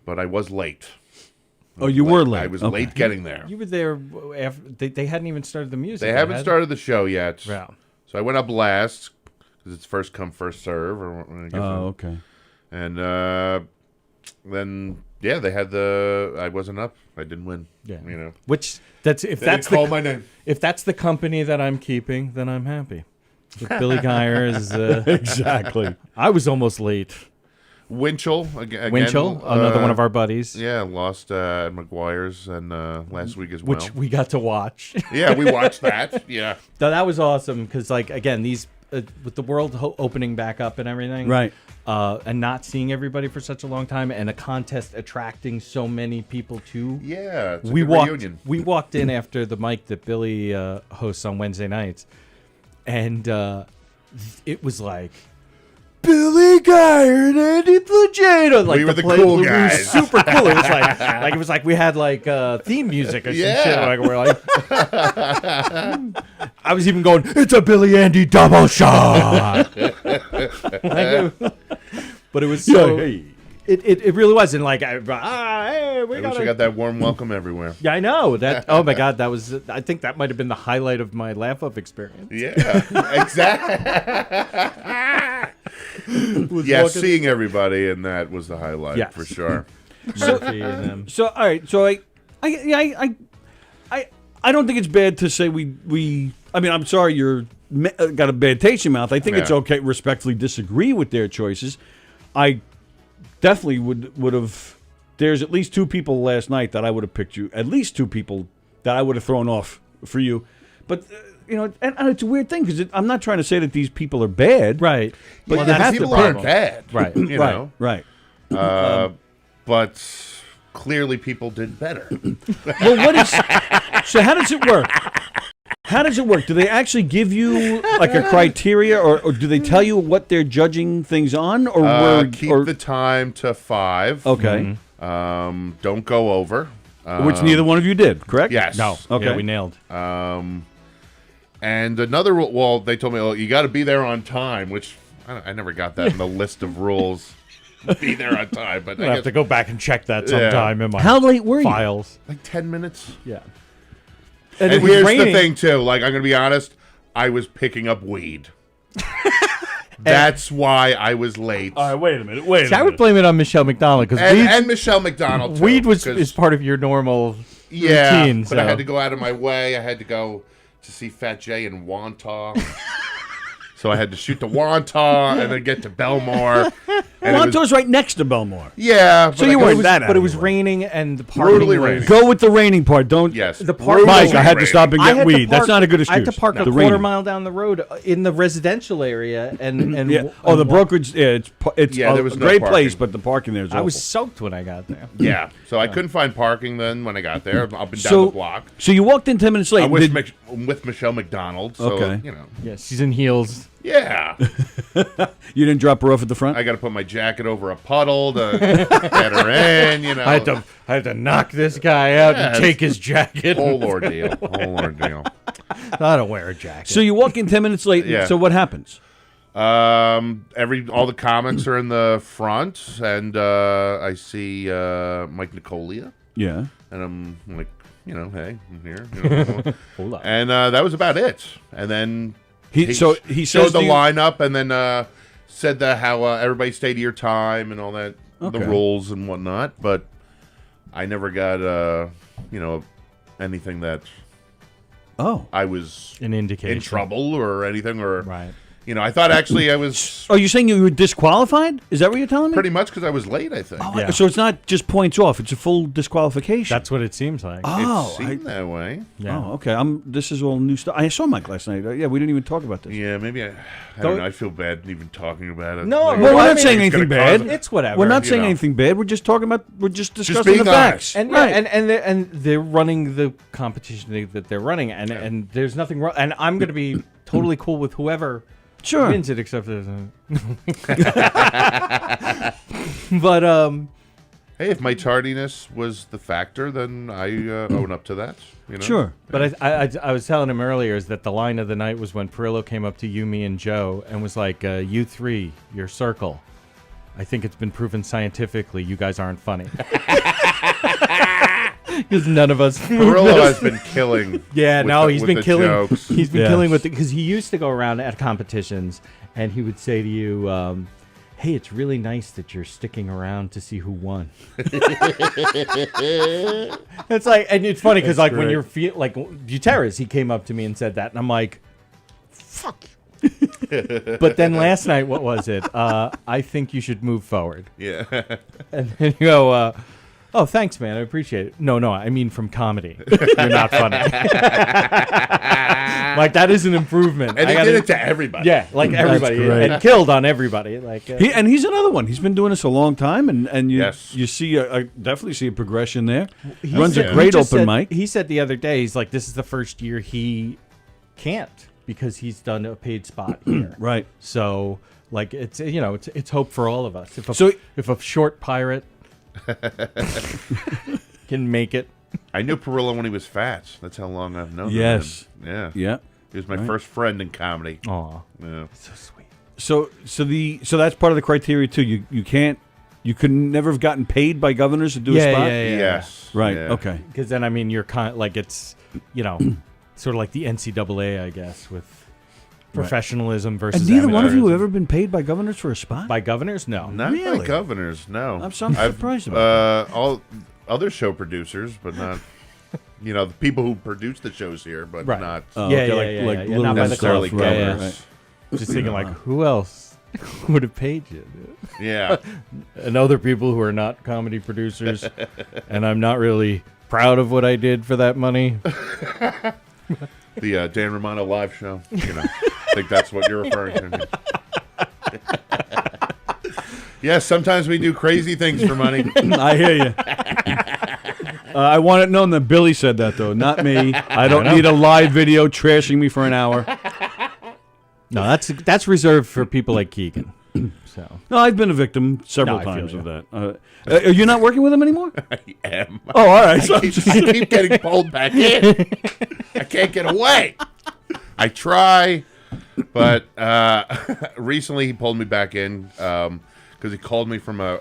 S12: But I was late.
S4: Oh, you were late.
S12: I was
S4: Okay.
S12: late getting there.
S11: You were there after they hadn't even started the music.
S12: They haven't started the show yet.
S11: Yeah.
S12: So I went up last because it's first come, first serve. Or, I guess
S4: Okay.
S12: And then they had I wasn't up. I didn't win.
S11: Yeah.
S12: You know.
S11: Which that's if
S12: They
S11: that's
S12: didn't call my name.
S11: If that's the company that I'm keeping, then I'm happy. With Billy Geyer is
S4: Exactly.
S11: I was almost late.
S12: Winchell again.
S11: Winchell, another one of our buddies.
S12: Yeah, lost at McGuire's and last week as well.
S11: Which we got to watch.
S12: Yeah, we watched that. Yeah.
S11: So that was awesome because, like, again, these with the world opening back up and everything,
S4: Right.
S11: And not seeing everybody for such a long time, and a contest attracting so many people too.
S12: Yeah, it's a
S11: we
S12: good
S11: walked.
S12: reunion.
S11: We walked in after the mic that Billy hosts on Wednesday nights, and it was like Billy Geyer and Andy Plagino. Like
S12: We were the
S11: place,
S12: cool
S11: we were
S12: guys.
S11: super cool. It was like we had like theme music or some
S12: Yeah.
S11: shit. Like we're like, I was even going, it's a Billy Andy double shot. But it was so.
S4: hey.
S11: It really was, and like, hey, we
S12: I wish
S11: got
S12: I got that warm welcome everywhere.
S11: Yeah, I know that. Oh my God, that was. I think that might have been the highlight of my laugh up experience.
S12: Yeah, exactly. Yeah, seeing everybody and that was the highlight
S11: Yes.
S12: for sure.
S11: Murphy and them.
S4: So all right. So I don't think it's bad to say we. I mean, I'm sorry you're got a bad taste in your mouth. I think it's
S12: Yeah.
S4: okay. Respectfully disagree with their choices. I definitely would have. There's at least two people last night that I would have picked you. At least two people that I would have thrown off for you. But you know, and it's a weird thing because I'm not trying to say that these people are bad,
S11: Right.
S4: But
S12: Well,
S4: you have
S12: people
S4: to
S12: aren't
S4: pick.
S12: bad,
S11: Right.
S12: You
S4: Right,
S12: know,
S4: right.
S12: but clearly people did better.
S4: Well, what is? So how does it work? How does it work? Do they actually give you like a criteria, or do they tell you what they're judging things on, or
S12: Keep the time to 5.
S4: Okay.
S12: Don't go over.
S4: Which neither one of you did, correct?
S12: Yes.
S11: No.
S4: Okay.
S11: Yeah, we nailed.
S12: And another rule, well, they told me, oh, you got to be there on time, which I never got that in the list of rules. Be there on time, but
S11: I
S12: I
S11: have
S12: guess,
S11: to go back and check that sometime in my
S4: How late were you?
S11: files.
S12: like 10 minutes.
S11: Yeah.
S12: And
S11: it was
S12: here's
S11: raining.
S12: the thing, too. Like, I'm going to be honest. I was picking up weed. That's why I was late.
S4: All right, wait a minute. Wait
S11: See, I would blame it on Michelle McDonald because
S12: and Michelle McDonald, too.
S11: weed is
S12: 'cause-
S11: part of your normal
S12: yeah,
S11: routine.
S12: but I had to go out of my way. I had to go to see Fat Jay in Wantagh. So I had to shoot to Wantagh and then get to Belmore. And it was-
S4: Wanto's right next to Belmore.
S12: yeah.
S4: So
S12: but
S4: you
S12: I
S4: weren't
S12: was-
S4: that out
S11: But it
S4: of
S11: was
S4: the way.
S11: raining and the parking
S12: Brutally
S11: was-
S12: raining.
S4: Go with the raining part. Don't.
S12: Yes.
S11: The park-
S4: Mike, I had to
S12: raining.
S4: stop and
S11: I
S4: get
S11: had to
S4: weed. That's
S11: park-
S4: not a good excuse.
S11: I had to park
S4: No.
S11: a
S4: The
S11: quarter
S4: raining.
S11: mile down the road in the residential area, and
S4: Yeah. Oh, the brokerage. Yeah, it's
S12: Yeah,
S4: a
S12: there was no
S4: great
S12: parking.
S4: place, but the parking there is
S11: I was
S4: awful.
S11: soaked when I got there.
S12: Yeah. So I couldn't find parking then when I got there, up and down
S4: So,
S12: the block.
S4: so you walked in 10 minutes late.
S12: I was
S4: Did-
S12: with Michelle McDonald. So,
S4: Okay.
S12: you know.
S11: Yeah, she's in heels.
S12: Yeah.
S4: you didn't drop her off at the front.
S12: I got to put my jacket over a puddle to get her in, you know.
S11: I had to knock this guy out
S12: Yeah,
S11: and take his jacket.
S12: Whole ordeal. Whole ordeal.
S11: I don't wear a jacket.
S4: So you walk in 10 minutes late.
S12: Yeah.
S4: So what happens?
S12: All the comics are in the front, and I see Mike Nicolia,
S4: Yeah.
S12: and I'm like, you know, hey, I'm here. You know.
S11: Hold up.
S12: And that was about it. And then
S4: He
S12: showed
S4: says
S12: the
S4: to you-
S12: lineup, and then said that how everybody stay to your time and all that,
S4: Okay.
S12: the rules and whatnot. But I never got you know, anything that
S4: Oh.
S12: I was
S11: An indication.
S12: in trouble or anything, or
S11: Right.
S12: You know, I thought actually I was
S4: Are you saying you were disqualified? Is that what you're telling me?
S12: pretty much because I was late, I think.
S4: Oh, so it's not just points off; it's a full disqualification.
S11: That's what it seems like.
S4: Oh,
S12: It seemed that way.
S11: Yeah.
S4: Oh, okay. This is all new stuff. I saw Mike last night. Yeah, we didn't even talk about this.
S12: Yeah, maybe I don't know. I feel bad even talking about it.
S11: No,
S12: Like,
S11: well,
S4: we're
S11: I
S4: not
S11: mean,
S4: saying
S12: it's
S4: anything
S12: gonna cause
S4: bad.
S12: it.
S11: It's whatever.
S4: We're not
S12: you
S4: saying
S12: know.
S4: anything bad. We're just discussing
S12: being
S4: the facts.
S12: honest.
S11: And and they're running the competition that they're running, and there's nothing wrong. And I'm going to be totally cool with whoever
S4: Sure.
S11: wins it, except there's but
S12: Hey, if my tardiness was the factor, then I own up to that. You know?
S4: Sure.
S11: But I was telling him earlier is that the line of the night was when Perillo came up to you, me, and Joe and was like, "You three, your circle. I think it's been proven scientifically you guys aren't funny." Because none of us.
S12: Perillo has been killing.
S11: Yeah,
S12: with
S11: no,
S12: the-
S11: he's
S12: with
S11: been
S12: the
S11: killing.
S12: jokes.
S11: He's been
S4: Yes.
S11: killing with it because he used to go around at competitions and he would say to you, "Hey, it's really nice that you're sticking around to see who won." It's like, and it's funny because like when
S4: great.
S11: you're like Gutierrez, he came up to me and said that, and I'm like, "Fuck." But then last night, what was it? I think you should move forward.
S12: Yeah.
S11: And then you go, "Oh, thanks, man. I appreciate it." No, I mean from comedy. You're not funny. Like that is an improvement.
S12: And
S11: I
S12: he
S11: gotta-
S12: did it to everybody.
S11: Yeah, like everybody,
S4: great.
S11: and killed on everybody. Like
S4: He's another one. He's been doing this a long time, and you
S12: Yes.
S4: you see I definitely see a progression there.
S11: he
S4: Runs
S11: said-
S4: a
S11: he
S4: great
S11: just
S4: open
S11: said-
S4: mic.
S11: He said the other day, he's like, "This is the first year he can't because he's done a paid spot here."
S4: Right.
S11: So, like, it's it's hope for all of us. If a short pirate can make it.
S12: I knew Perillo when he was fat. That's how long I've known
S4: Yes.
S12: him. Yeah.
S4: Yeah.
S12: He was my first friend in comedy.
S11: Aw,
S12: Yeah.
S11: so sweet.
S4: So that's part of the criteria too. You could never have gotten paid by governors to do a spot.
S12: Yes.
S4: Right.
S12: Yeah.
S4: Okay.
S11: Because then, I mean, you're kind of like it's, sort of like the NCAA, I guess, with professionalism versus.
S4: And neither one of you have
S11: amateurism.
S4: ever been paid by governors for a spot.
S11: By governors? No.
S12: Not
S4: Really?
S12: by governors, no.
S4: I'm surprised about
S12: all other show producers, but not, the people who produce the shows here, but
S11: Right.
S12: not
S4: Oh,
S11: Yeah,
S4: okay,
S11: yeah,
S4: like
S11: yeah,
S4: like
S11: yeah,
S4: Little
S11: not by the
S12: necessarily
S11: club. Yeah, yeah.
S12: governors.
S11: Just thinking, like, who else would have paid you?
S12: Yeah.
S11: And other people who are not comedy producers, and I'm not really proud of what I did for that money.
S12: The Dan Romano live show. I think that's what you're referring to. Yes, sometimes we do crazy things for money.
S4: I hear you. I want it known that Billy said that though, not me. I don't need a live video trashing me for an hour.
S11: No, that's reserved for people like Keegan. So
S4: No, I've been a victim several
S11: No, I feel
S4: times
S11: you.
S4: of that. Are you not working with him anymore?
S12: I am.
S4: Oh, all right.
S12: I keep getting pulled back in. I can't get away. I try, but recently he pulled me back in because he called me from a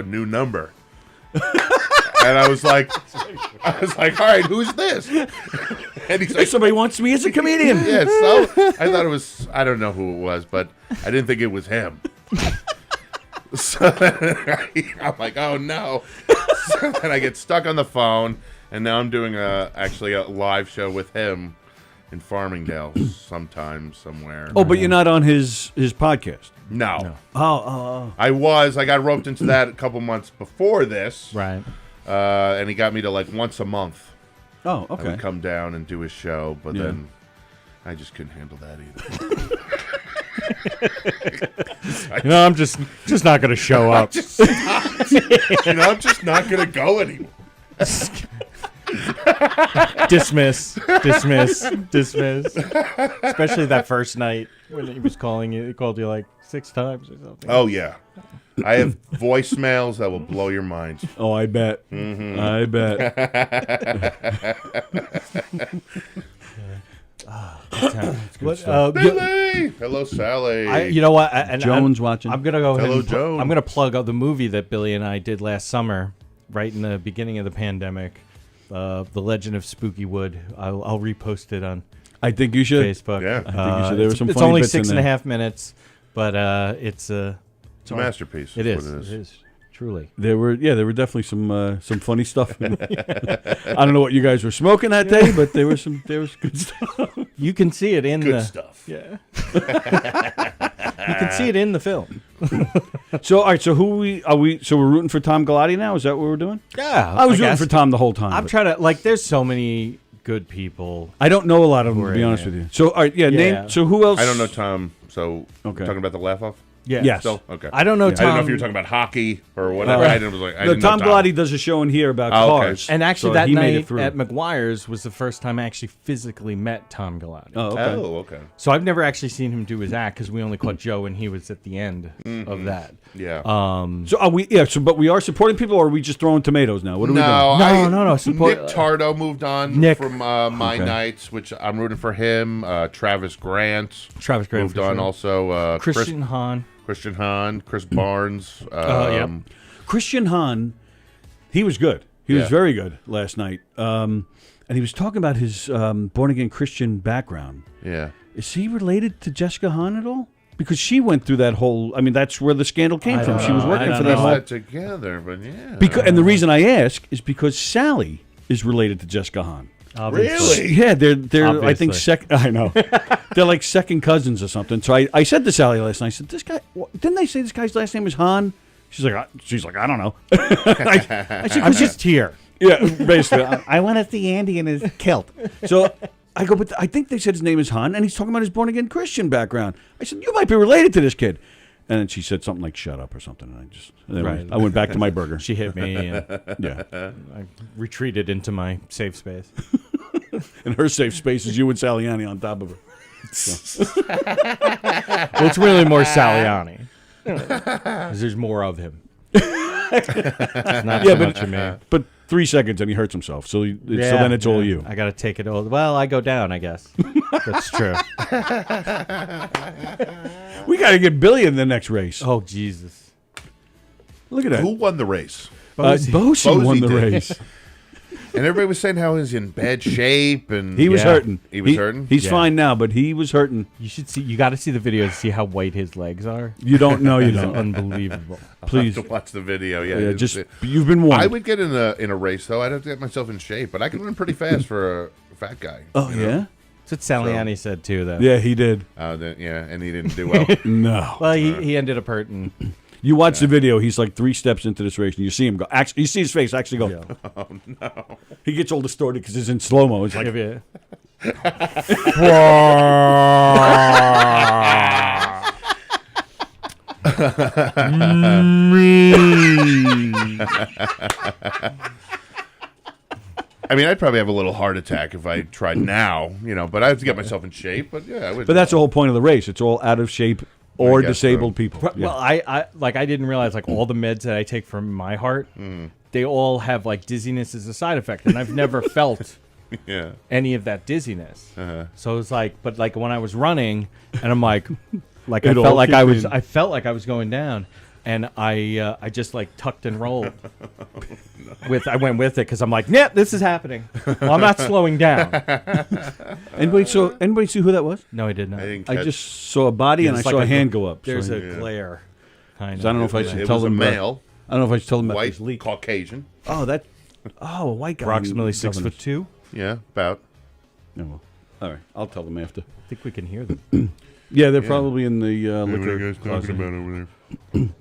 S12: new number. And I was like, all right, who's this? And he's like,
S4: Somebody wants me as a comedian.
S12: yeah, so I thought it was, I don't know who it was, but I didn't think it was him. So I'm like, oh no. So then I get stuck on the phone, and now I'm doing actually a live show with him in Farmingdale sometime, somewhere.
S4: Oh, but you're not on his podcast.
S12: No.
S4: Oh.
S12: I got roped into that a couple months before this.
S11: right.
S12: And he got me to like once a month.
S4: Oh,
S12: I
S4: okay.
S12: would come down and do his show, but
S4: Yeah.
S12: then I just couldn't handle that either.
S11: I'm just not going to show up.
S12: I'm just not going to go anymore.
S11: Dismiss. Especially that first night when he was calling you. He called you like 6 times or something.
S12: Oh, yeah. I have voicemails that will blow your mind.
S4: Oh, I bet. I bet.
S12: Billy! Hello, Sallie.
S11: You know what? And
S4: Jones watching.
S11: I'm gonna go ahead.
S12: Hello,
S11: and
S12: Joan.
S11: I'm gonna plug out the movie that Billy and I did last summer, right in the beginning of the pandemic. The Legend of Spooky Wood. I'll repost it on
S4: I think you should.
S11: Facebook.
S12: Yeah.
S4: I think you should. There were some
S11: It's
S4: funny
S11: only
S4: bits in
S11: 6.5 minutes, but it's
S12: It's a masterpiece.
S11: It
S12: is
S11: is.
S12: what
S11: It is truly.
S4: There were definitely some funny stuff. I don't know what you guys were smoking that day, but there was good stuff.
S11: You can see it in
S12: Good
S11: the
S12: stuff.
S11: Yeah. You can see it in the film.
S4: So, all right. So, who are we? So, we're rooting for Tom Galati now. Is that what we're doing?
S11: Yeah,
S4: I was rooting
S11: guess.
S4: for Tom the whole time.
S11: I'm
S4: but
S11: trying to there's so many good people.
S4: I don't know a lot of them,
S11: Who
S4: to
S11: are
S4: be
S11: in
S4: honest
S11: there.
S4: with you. So, all right. Yeah.
S11: Yeah.
S4: Name. So, who else?
S12: I don't know Tom. So
S4: Okay.
S12: talking about the laugh off.
S11: Yeah.
S4: Yes.
S12: Still? Okay.
S11: I don't know
S12: I didn't know
S11: Tom.
S12: if you were talking about hockey or whatever.
S4: Uh,
S12: I didn't, was like, I
S4: No,
S12: didn't know
S4: Tom Galati does a show in here about
S12: Oh, okay.
S4: cars.
S11: And actually,
S4: so
S11: that
S4: he made it
S11: night
S4: through.
S11: at McGuire's was the first time I actually physically met Tom Galati.
S4: Oh, okay.
S12: Oh, okay.
S11: So I've never actually seen him do his act because we only caught Joe and he was at the end of that.
S12: Yeah.
S4: So are we? Yeah. So, but we are supporting people, or are we just throwing tomatoes now? What are we doing?
S11: No. Support,
S12: Nick Tardo moved on
S11: Nick.
S12: from My
S4: Okay.
S12: Nights, which I'm rooting for him. Travis Grant
S11: Grant
S12: moved
S11: for
S12: on
S11: sure.
S12: also.
S11: Christian Hahn.
S12: Christian Hahn, Chris Barnes.
S11: Yep.
S4: Christian Hahn, he was good. He was
S12: Yeah.
S4: very good last night. And he was talking about his born again Christian background.
S12: Yeah.
S4: Is he related to Jessica Hahn at all? Because she went through that whole. I mean, that's where the scandal came from. She was working for that
S12: Put
S4: whole.
S12: that together, but yeah.
S4: And the reason I ask is because Sallie is related to Jessica Hahn.
S12: Really?
S4: Yeah, they're I think
S11: Obviously.
S4: I know. They're like second cousins or something. So I said to Sallie last night, I said, "This guy, didn't they say this guy's last name is Hahn?" She's like, I don't know. I said,
S11: I'm just here.
S4: yeah, basically. I want to see Andy in his kilt. So I go, but I think they said his name is Hahn, and he's talking about his born again Christian background. I said, you might be related to this kid. And then she said something like "shut up" or something, and
S11: Right.
S4: I went back to my burger.
S11: She hit me and
S4: Yeah,
S11: I retreated into my safe space.
S4: and her safe space is you and Saliani on top of her.
S11: Well, it's really more Saliani. 'Cause there's more of him. Not so much of me.
S4: But 3 seconds and he hurts himself. So then it's all you.
S11: I got to take it all. Well, I go down, I guess. That's true.
S4: We got to get Billy in the next race.
S11: Oh, Jesus.
S4: Look at that.
S12: Who won the race?
S4: Bosie won the
S12: did.
S4: race.
S12: And everybody was saying how he's in bad shape, and
S4: He was hurting.
S12: He was hurting.
S4: He's
S11: Yeah.
S4: fine now, but he was hurting.
S11: You should see. You got to see the video to see how white his legs are.
S4: You don't know. You
S11: It's
S4: don't.
S11: unbelievable.
S4: Please.
S12: to watch the video. Yeah,
S4: Yeah,
S12: it's-
S4: just you've been warned.
S12: I would get in a race though. I'd have to get myself in shape, but I can run pretty fast for a fat guy.
S4: Oh
S12: you know?
S4: yeah.
S11: That's what Saliani said too, though.
S4: Yeah, he did.
S12: Yeah, and he didn't do well.
S4: No.
S11: Well, he ended up hurting.
S4: You watch the video. He's like 3 steps into this race, and you see him go. Actually, you see his face actually go.
S12: Oh no!
S4: He gets all distorted because it's in slow mo. It's like
S11: Yeah.
S12: I mean, I'd probably have a little heart attack if I tried now, but I have to get myself in shape. But yeah, I would.
S4: But that's the whole point of the race. It's all out of shape or
S12: I guess
S4: disabled
S12: so.
S4: people. Yeah.
S11: Well, I didn't realize all the meds that I take for my heart, they all have dizziness as a side effect, and I've never felt
S12: yeah.
S11: any of that dizziness.
S12: Uh-huh.
S11: So it's but when I was running, and I'm I
S4: It
S11: felt
S4: all
S11: like
S4: kicked in.
S11: I felt like I was going down, and I just tucked and rolled. I went with it because I'm yeah, this is happening. Well, I'm not slowing down.
S4: Anybody see who that was?
S11: No, I did not.
S12: I didn't
S4: I
S12: catch-
S4: just saw a body and I
S11: It's
S4: saw a hand go up.
S11: There's
S4: So
S11: a glare. Kind
S4: I don't know if I should
S12: It
S4: tell
S12: was a
S4: them.
S12: male,
S4: I don't know if I should tell them about
S12: white,
S4: this leak.
S12: Caucasian.
S4: Oh, a white guy.
S11: approximately
S4: Governors.
S11: 6'2".
S12: Yeah, about.
S4: Yeah, well, all right, I'll tell them after.
S11: I think we can hear them.
S4: Yeah, they're probably in the
S12: What are you
S4: liquor
S12: guys
S4: closet.
S12: talking about over there?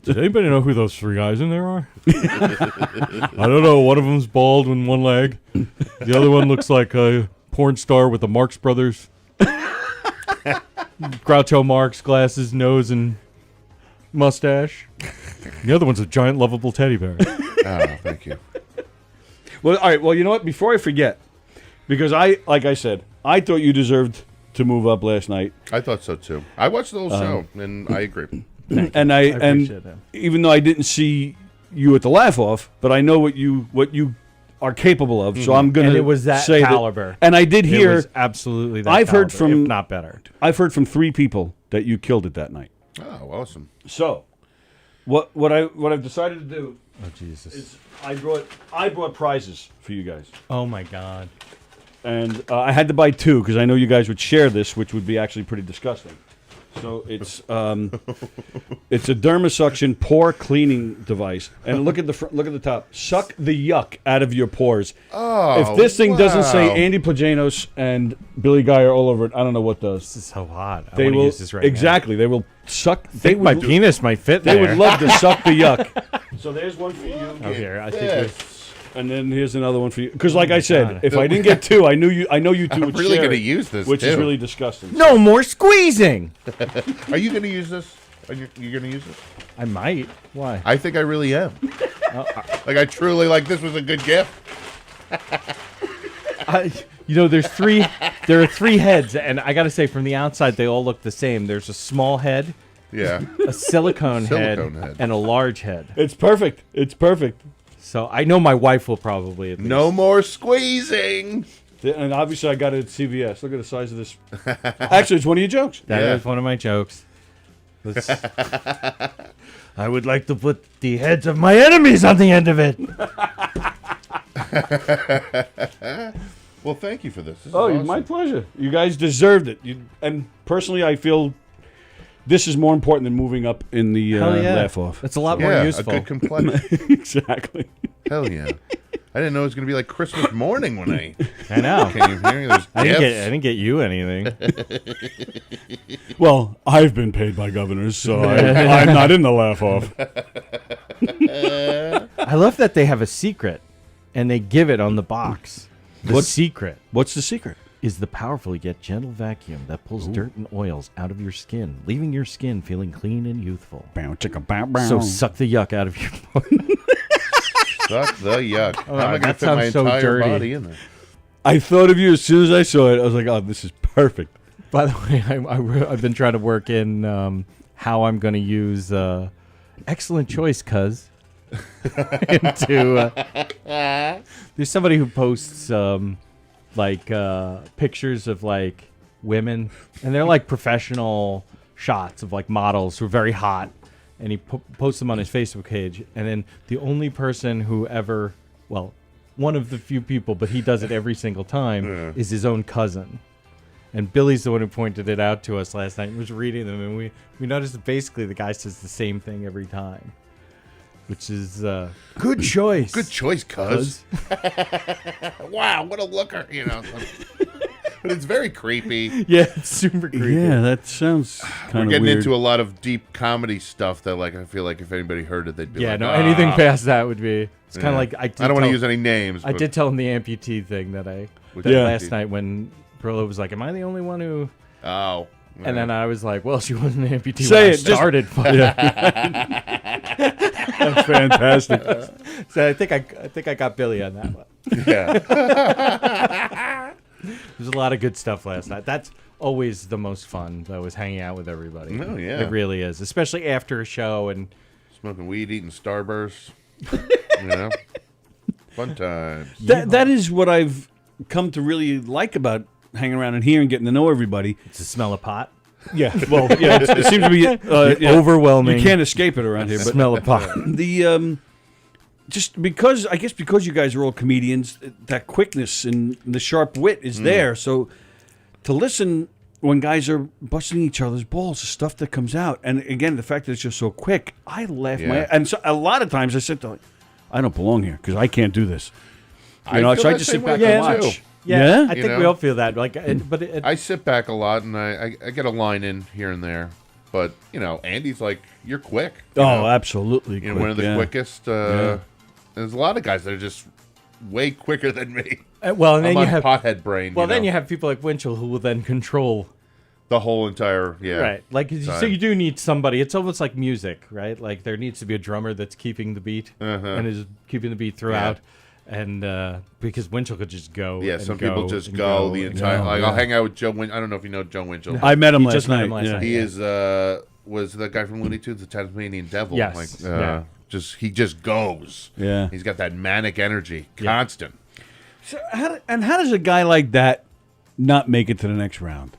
S11: Does anybody know who those 3 guys in there are? I don't know. One of them's bald with one leg. The other one looks like a porn star with the Marx Brothers. Groucho Marx, glasses, nose, and mustache. The other one's a giant lovable teddy bear.
S12: Oh, thank you.
S4: Well, all right. Well, you know what? Before I forget, because like I said, I thought you deserved to move up last night,
S12: I thought so too. I watched the whole show, and I agree.
S4: and
S11: appreciate that.
S4: even though I didn't see you at the laugh off, but I know what you are capable of. So I'm gonna
S11: And it was that
S4: say
S11: caliber.
S4: and I did
S11: It
S4: hear.
S11: was absolutely that
S4: I've heard
S11: caliber,
S4: from-
S11: if not better.
S4: I've heard from 3 people that you killed it that night.
S12: Oh, awesome.
S4: So, what I've decided to do
S11: Oh, Jesus.
S4: is I brought prizes for you guys,
S11: Oh, my God.
S4: and I had to buy 2 because I know you guys would share this, which would be actually pretty disgusting. So it's it's a dermasuction pore cleaning device. And look at the look at the top. Suck the yuck out of your pores.
S12: Oh,
S4: if this thing doesn't say
S12: wow.
S4: Andy Plajanos and Billy Guy are all over it, I don't know what does.
S11: This is so hot. I
S4: They
S11: want to
S4: will
S11: use this right
S4: exactly. They will suck.
S11: now. I think my penis might fit
S4: They
S11: there.
S4: would love to suck the yuck. So there's one for you.
S11: Oh, here. I think
S4: And then here's another one for you. Because, like I said,
S11: God.
S4: if I didn't get two, I know you two would
S12: really
S4: share
S12: gonna
S4: it,
S12: use this,
S4: which is
S12: too.
S4: really disgusting.
S11: no more squeezing.
S12: Are you going to use this? Are you going to use this?
S11: I might. Why?
S12: I think I really am. Like I truly this was a good gift.
S11: There's three. There are three heads, and I got to say, from the outside, they all look the same. There's a small head,
S12: Yeah.
S11: a silicone head,
S12: Silicone head.
S11: and a large head.
S4: It's perfect. It's perfect.
S11: So I know my wife will probably at least.
S12: No more squeezing.
S4: And obviously, I got it at CVS. Look at the size of this. Actually, it's one of your jokes.
S11: That
S12: Yeah.
S11: is one of my jokes. I would like to put the heads of my enemies on the end of it.
S12: Well, thank you for this. This is
S4: Oh,
S12: awesome.
S4: my pleasure. You guys deserved it. And personally, I feel this is more important than moving up in the
S11: Hell yeah.
S4: laugh off.
S11: It's a lot more
S12: Yeah,
S11: useful.
S12: a good complexion.
S4: Exactly.
S12: Hell yeah. I didn't know it was going to be like Christmas morning when I
S11: I know.
S12: came here. There's
S11: I
S12: gifts.
S11: didn't get you anything.
S4: Well, I've been paid by governors, so I'm not in the laugh off.
S11: I love that they have a secret, and they give it on the box. The secret
S4: What's the secret?
S11: is the powerful yet gentle vacuum that pulls dirt and oils out of your skin, leaving your skin feeling clean and youthful.
S4: Bow, chicka, bow, bow.
S11: So suck the yuck out of your
S12: Suck the yuck. How am I going to
S11: that
S12: fit my
S11: sounds so
S12: entire
S11: dirty.
S12: body in there?
S4: I thought of you as soon as I saw it. I was like, oh, this is perfect.
S11: By the way, I've been trying to work in how I'm going to use excellent choice, cuz. There's somebody who posts pictures of women, and they're like professional shots of models who are very hot, and he posts them on his Facebook page, and then the only person who ever, well, one of the few people, but he does it every single time, is his own cousin. And Billy's the one who pointed it out to us last night and was reading them, and we noticed that basically the guy says the same thing every time, which is good choice.
S12: Good choice, cuz. Wow, what a looker, But it's very creepy.
S11: Yeah, it's super creepy.
S4: Yeah, that sounds kind
S12: We're
S4: of
S12: getting
S4: weird.
S12: into a lot of deep comedy stuff that, I feel like if anybody heard it, they'd be like,
S11: anything past that would be. It's kind of
S12: Yeah.
S11: like
S12: I don't want to use any names.
S11: I
S12: but-
S11: did tell him the amputee thing that I
S12: Which
S11: did
S12: amputee?
S11: last night when Brillo was like, "Am I the only one who?"
S12: Oh.
S11: And then I was like, "Well, she wasn't an amputee
S4: Say
S11: when I
S4: it, just-
S11: started."
S4: That's fantastic.
S11: So I think I got Billy on that one.
S12: Yeah.
S11: There's a lot of good stuff last night. That's always the most fun, though, is hanging out with everybody.
S12: Oh, yeah.
S11: It really is, especially after a show and
S12: Smoking weed, eating Starburst. Fun times.
S4: That is what I've come to really like about hanging around in here and getting to know everybody.
S11: It's the smell of pot.
S4: Yeah, well, yeah, it seems to be
S11: overwhelming.
S4: You can't escape it around here. But
S11: Smell of pot.
S4: The just because you guys are all comedians, that quickness and the sharp wit is there. So to listen when guys are busting each other's balls, the stuff that comes out, and again the fact that it's just so quick, I laugh my. And so, a lot of times I sit there, I don't belong here because I can't do this.
S12: I feel
S4: so I
S12: that
S4: just
S12: same
S4: sit
S12: way
S4: back and
S12: too.
S4: watch.
S11: Yeah, I
S12: You
S11: think
S12: know?
S11: we all feel that.
S12: I sit back a lot and I get a line in here and there. But, Andy's like, you're quick. you know?
S4: Absolutely.
S12: One of the
S4: quick,
S12: quickest. There's a lot of guys that are just way quicker than me.
S11: Well, and then
S12: I'm
S11: you
S12: on
S11: have
S12: pothead brain.
S11: Well, then you have people like Winchell who will then control
S12: the whole entire
S11: right. So you do need somebody. It's almost like music, right? Like there needs to be a drummer that's keeping the beat and is keeping the beat throughout. And because Winchell could just go.
S12: Yeah,
S11: and
S12: some
S11: go
S12: people just
S11: and
S12: go the
S11: and
S12: entire.
S11: go.
S12: I'll hang out with Joe. I don't know if you know Joe Winchell.
S4: I met him
S11: You
S4: last
S11: just met
S4: night.
S11: him last
S4: yeah.
S11: night.
S12: He is was the guy from Looney Tunes, the Tasmanian Devil.
S11: Yes, yeah.
S12: He just goes.
S4: Yeah.
S12: He's got that manic energy, constant.
S4: So how does a guy like that not make it to the next round?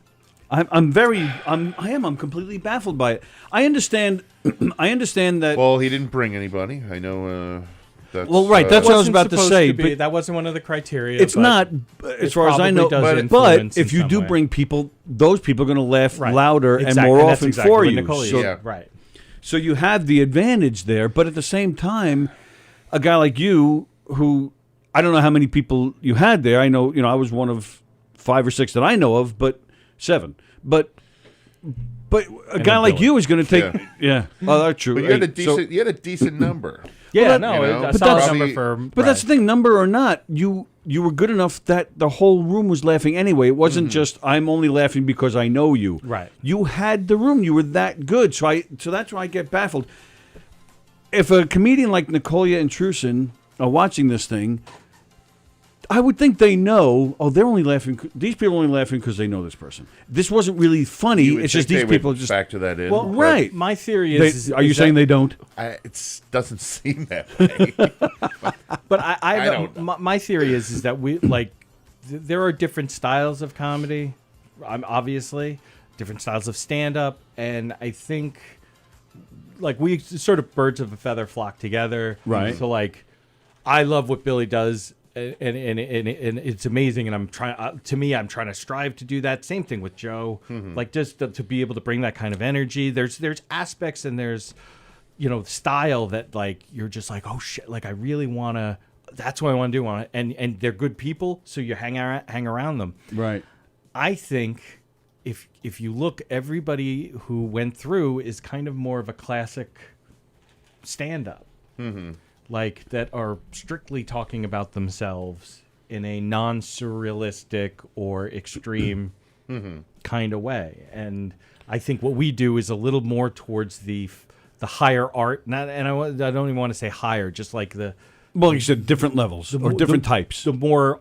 S4: I'm completely baffled by it. I understand that.
S12: Well, he didn't bring anybody. I know.
S4: Well, right, that's what I was about to say. But
S11: that wasn't one of the criteria.
S4: It's not, as far as I know. But if you do bring people, those people are going to laugh louder and more often for you.
S11: Right.
S4: So you have the advantage there, but at the same time, a guy like you, who I don't know how many people you had there. I know, I was one of 5 or 6 that I know of, but 7. But a guy like you is going to take. Yeah. Oh, that's true.
S12: But you had a decent number.
S11: Yeah, a solid number for.
S4: But that's the thing, number or not, you were good enough that the whole room was laughing anyway. It wasn't just I'm only laughing because I know you.
S11: Right.
S4: You had the room. You were that good. So that's why I get baffled. If a comedian like Nicolia and Trusin are watching this thing, I would think they know. Oh, they're only laughing. These people are only laughing because they know this person. This wasn't really funny. It's just these people just
S12: factor that in.
S4: Well, right.
S11: My theory is.
S4: Are you saying they don't?
S12: It doesn't seem that way.
S11: But I don't. My theory is that we there are different styles of comedy. Obviously, different styles of stand-up, and I think we sort of birds of a feather flock together.
S4: Right.
S11: So I love what Billy does. And it's amazing, and I'm trying to strive to do that. Same thing with Joe, just to be able to bring that kind of energy. There's aspects and there's style that you're just oh shit, I really want to. That's what I want to do. And they're good people, so you hang around them.
S4: Right.
S11: I think if you look, everybody who went through is kind of more of a classic stand-up. Mm-hmm. That are strictly talking about themselves in a non-surrealistic or extreme kind of way. And I think what we do is a little more towards the higher art. I don't even want to say higher, just the...
S4: Well, you said different levels or different types.
S11: The more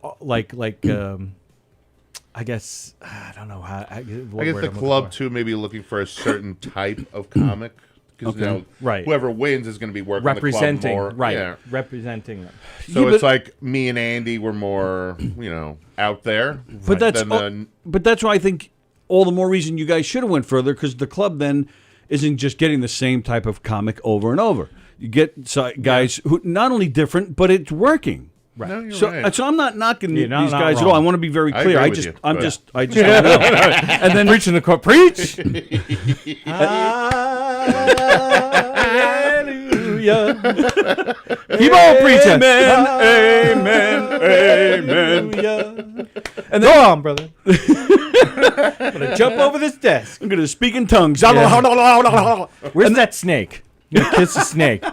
S11: I guess, I don't know how... I guess
S12: the club, too, maybe looking for a certain type of comic. Because whoever wins is going to be working
S11: representing
S12: the club more.
S11: Right,
S12: yeah.
S11: Representing them.
S12: So it's like me and Andy were more, out there.
S4: But that's why I think all the more reason you guys should have went further, because the club then isn't just getting the same type of comic over and over. You get guys who not only different, but it's working.
S12: Right. No, you're right.
S4: So I'm not knocking these guys
S11: wrong.
S4: at all. I want to be very clear. I just don't know.
S11: And then preaching the court, preach. Hallelujah. Keep on preaching.
S4: Amen. Amen.
S11: And then, go on, brother. I'm gonna jump over this desk.
S4: I'm gonna speak in tongues.
S11: Yeah. Where's that snake? I'm gonna kiss the snake.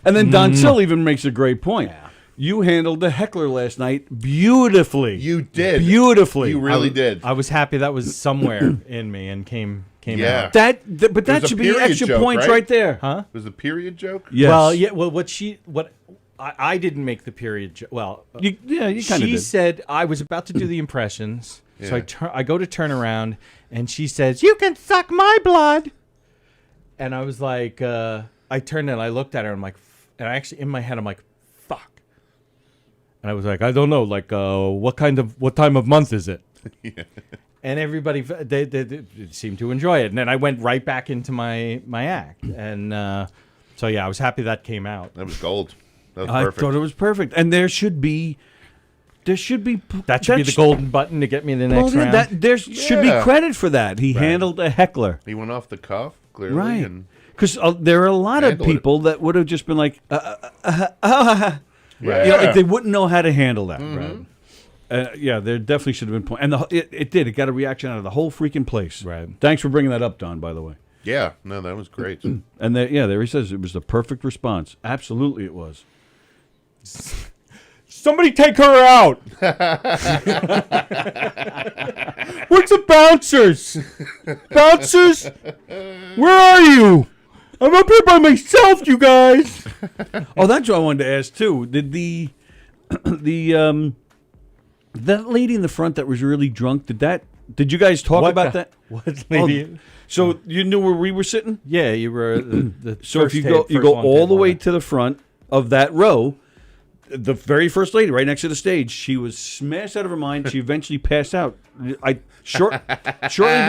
S4: And then Don Sill even makes a great point. Yeah. You handled the heckler last night beautifully.
S12: You did.
S4: Beautifully.
S12: You really did.
S11: I was happy that was somewhere in me and came out.
S4: But that should be extra joke, points right there.
S11: Huh?
S12: It was a period joke?
S4: Yes.
S11: Well, yeah. Well, I didn't make the period joke. Well,
S4: you kind of did.
S11: She said I was about to do the impressions, so I go to turn around, and she says, "You can suck my blood." And I was like, I turned and I looked at her, and I'm like, and I actually in my head I'm like, fuck. And I was like, I don't know, what time of month is it? Yeah. And everybody they seemed to enjoy it, and then I went right back into my act, and so I was happy that came out.
S12: That was gold. That was
S4: I
S12: perfect.
S4: thought it was perfect, and there should be
S11: that should be the golden button to get me in the next round.
S4: There should be credit for that. He handled a heckler.
S12: He went off the cuff, clearly,
S4: right? Because there are a lot of people that would have just been like, right. They wouldn't know how to handle that.
S12: Mm-hmm.
S4: Right. There definitely should have been point, and it did. It got a reaction out of the whole freaking place.
S11: Right.
S4: Thanks for bringing that up, Don. By the way.
S12: Yeah. No, that was great.
S4: And there he says it was the perfect response. Absolutely, it was.
S11: Somebody take her out. Where's the bouncers? Bouncers? Where are you? I'm up here by myself, you guys.
S4: Oh, that's what I wanted to ask too. Did that lady in the front that was really drunk? Did you guys talk about that?
S11: What lady?
S4: So you knew where we were sitting?
S11: Yeah, you were.
S4: So if you go all the way to the front of that row, the very first lady right next to the stage, she was smashed out of her mind. She eventually passed out. Shortly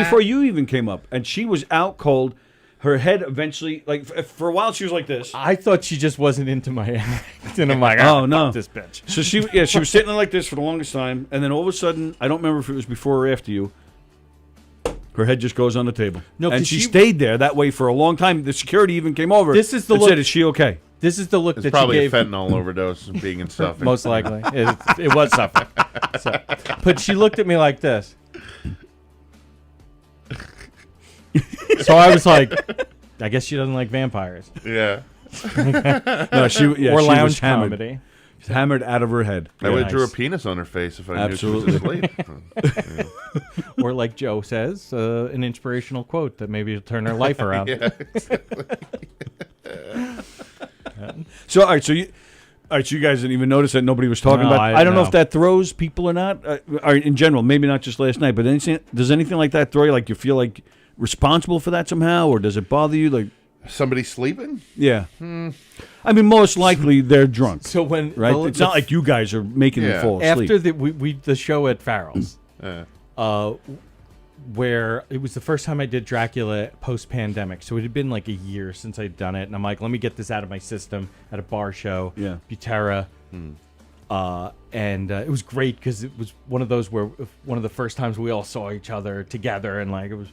S4: before you even came up, and she was out cold. her head eventually, like for a while, she was like this.
S11: I thought she just wasn't into my act, and I'm like,
S4: oh no,
S11: fuck this bitch.
S4: So she was sitting there like this for the longest time, and then all of a sudden, I don't remember if it was before or after you. Her head just goes on the table.
S11: No,
S4: and she stayed there that way for a long time. The security even came over.
S11: This is the
S4: and
S11: look.
S4: said, "Is she okay?"
S11: This is the look
S12: It's
S11: that
S12: probably
S11: she gave.
S12: a fentanyl overdose and being in Suffolk.
S11: Most likely, it was Suffolk. So, but she looked at me like this. So I was like, I guess she doesn't like vampires.
S12: Yeah.
S4: No, she
S11: or
S4: she
S11: lounge
S4: was hammered.
S11: comedy.
S4: She's hammered out of her head.
S12: I would have drew a penis on her face if I knew she was asleep.
S11: Or like Joe says, an inspirational quote that maybe will turn her life around.
S12: Yeah, exactly.
S4: So all right, so you guys didn't even notice that nobody was talking
S11: No,
S4: about. I don't know
S11: no.
S4: if that throws people or not. Or in general, maybe not just last night, but does anything like that throw you? Like you feel like responsible for that somehow, or does it bother you? Like
S12: somebody sleeping?
S4: Yeah. I mean, most likely they're drunk.
S11: So when
S4: right, it's not like you guys are making them fall asleep.
S11: After the show at Farrell's, where it was the first time I did Dracula post-pandemic, so it had been like a year since I'd done it, and I'm like, let me get this out of my system at a bar show, Butera, and it was great because it was one of those where one of the first times we all saw each other together, and like it was,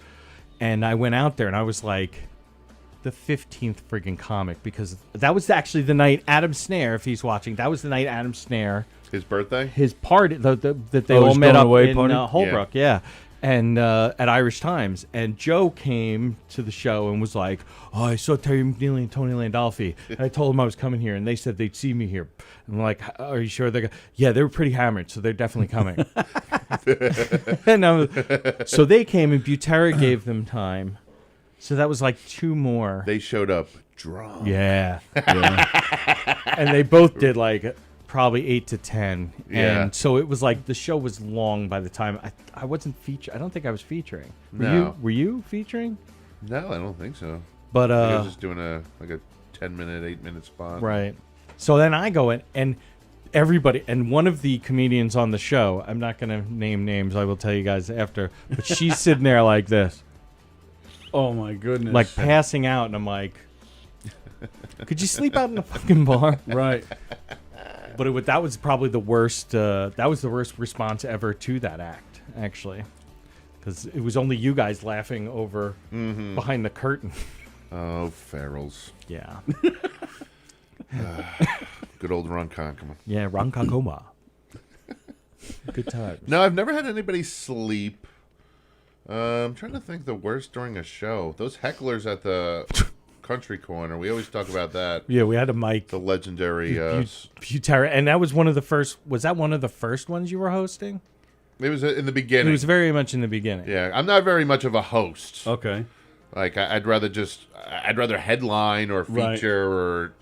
S11: and I went out there and I was like the 15th friggin' comic, because that was actually the night Adam Snare, if he's watching, that was the night Adam Snare,
S12: his birthday,
S11: his party that they
S4: Oh,
S11: all
S4: his
S11: met
S4: going
S11: up
S4: away
S11: in
S4: party?
S11: Holbrook, yeah. And at Irish Times, and Joe came to the show and was like, "Oh, I saw Terry McNeely and Tony Landolfi. And I told them I was coming here, and they said they'd see me here." I'm like, "Are you sure they're?" Yeah, they were pretty hammered, so they're definitely coming. And so they came, and Butera gave them time. So that was like 2 more.
S12: They showed up drunk.
S11: Yeah. And they both did like probably 8 to 10.
S12: Yeah.
S11: And so it was like the show was long by the time I wasn't featuring. I don't think I was featuring. Were you featuring?
S12: No, I don't think so.
S11: But
S12: I was just doing a 10-minute, 8-minute spot.
S11: Right. So then I go in, and everybody, and one of the comedians on the show, I'm not going to name names, I will tell you guys after, but she's sitting there like this.
S4: Oh my goodness.
S11: Like passing out, and I'm like, could you sleep out in the fucking bar?
S4: Right.
S11: But that was probably the worst. That was the worst response ever to that act, actually, because it was only you guys laughing over behind the curtain.
S12: Oh, Farrell's.
S11: Yeah.
S12: Good old Ronkonkoma.
S11: Yeah, Ronkonkoma. Good times.
S12: No, I've never had anybody sleep. I'm trying to think the worst during a show. Those hecklers at the Country Corner. We always talk about that.
S11: Yeah, we had a mic.
S12: The legendary
S11: Butera, and that was one of the first. Was that one of the first ones you were hosting?
S12: It was in the beginning.
S11: It was very much in the beginning.
S12: Yeah, I'm not very much of a host.
S4: Okay.
S12: Like I'd rather headline or feature or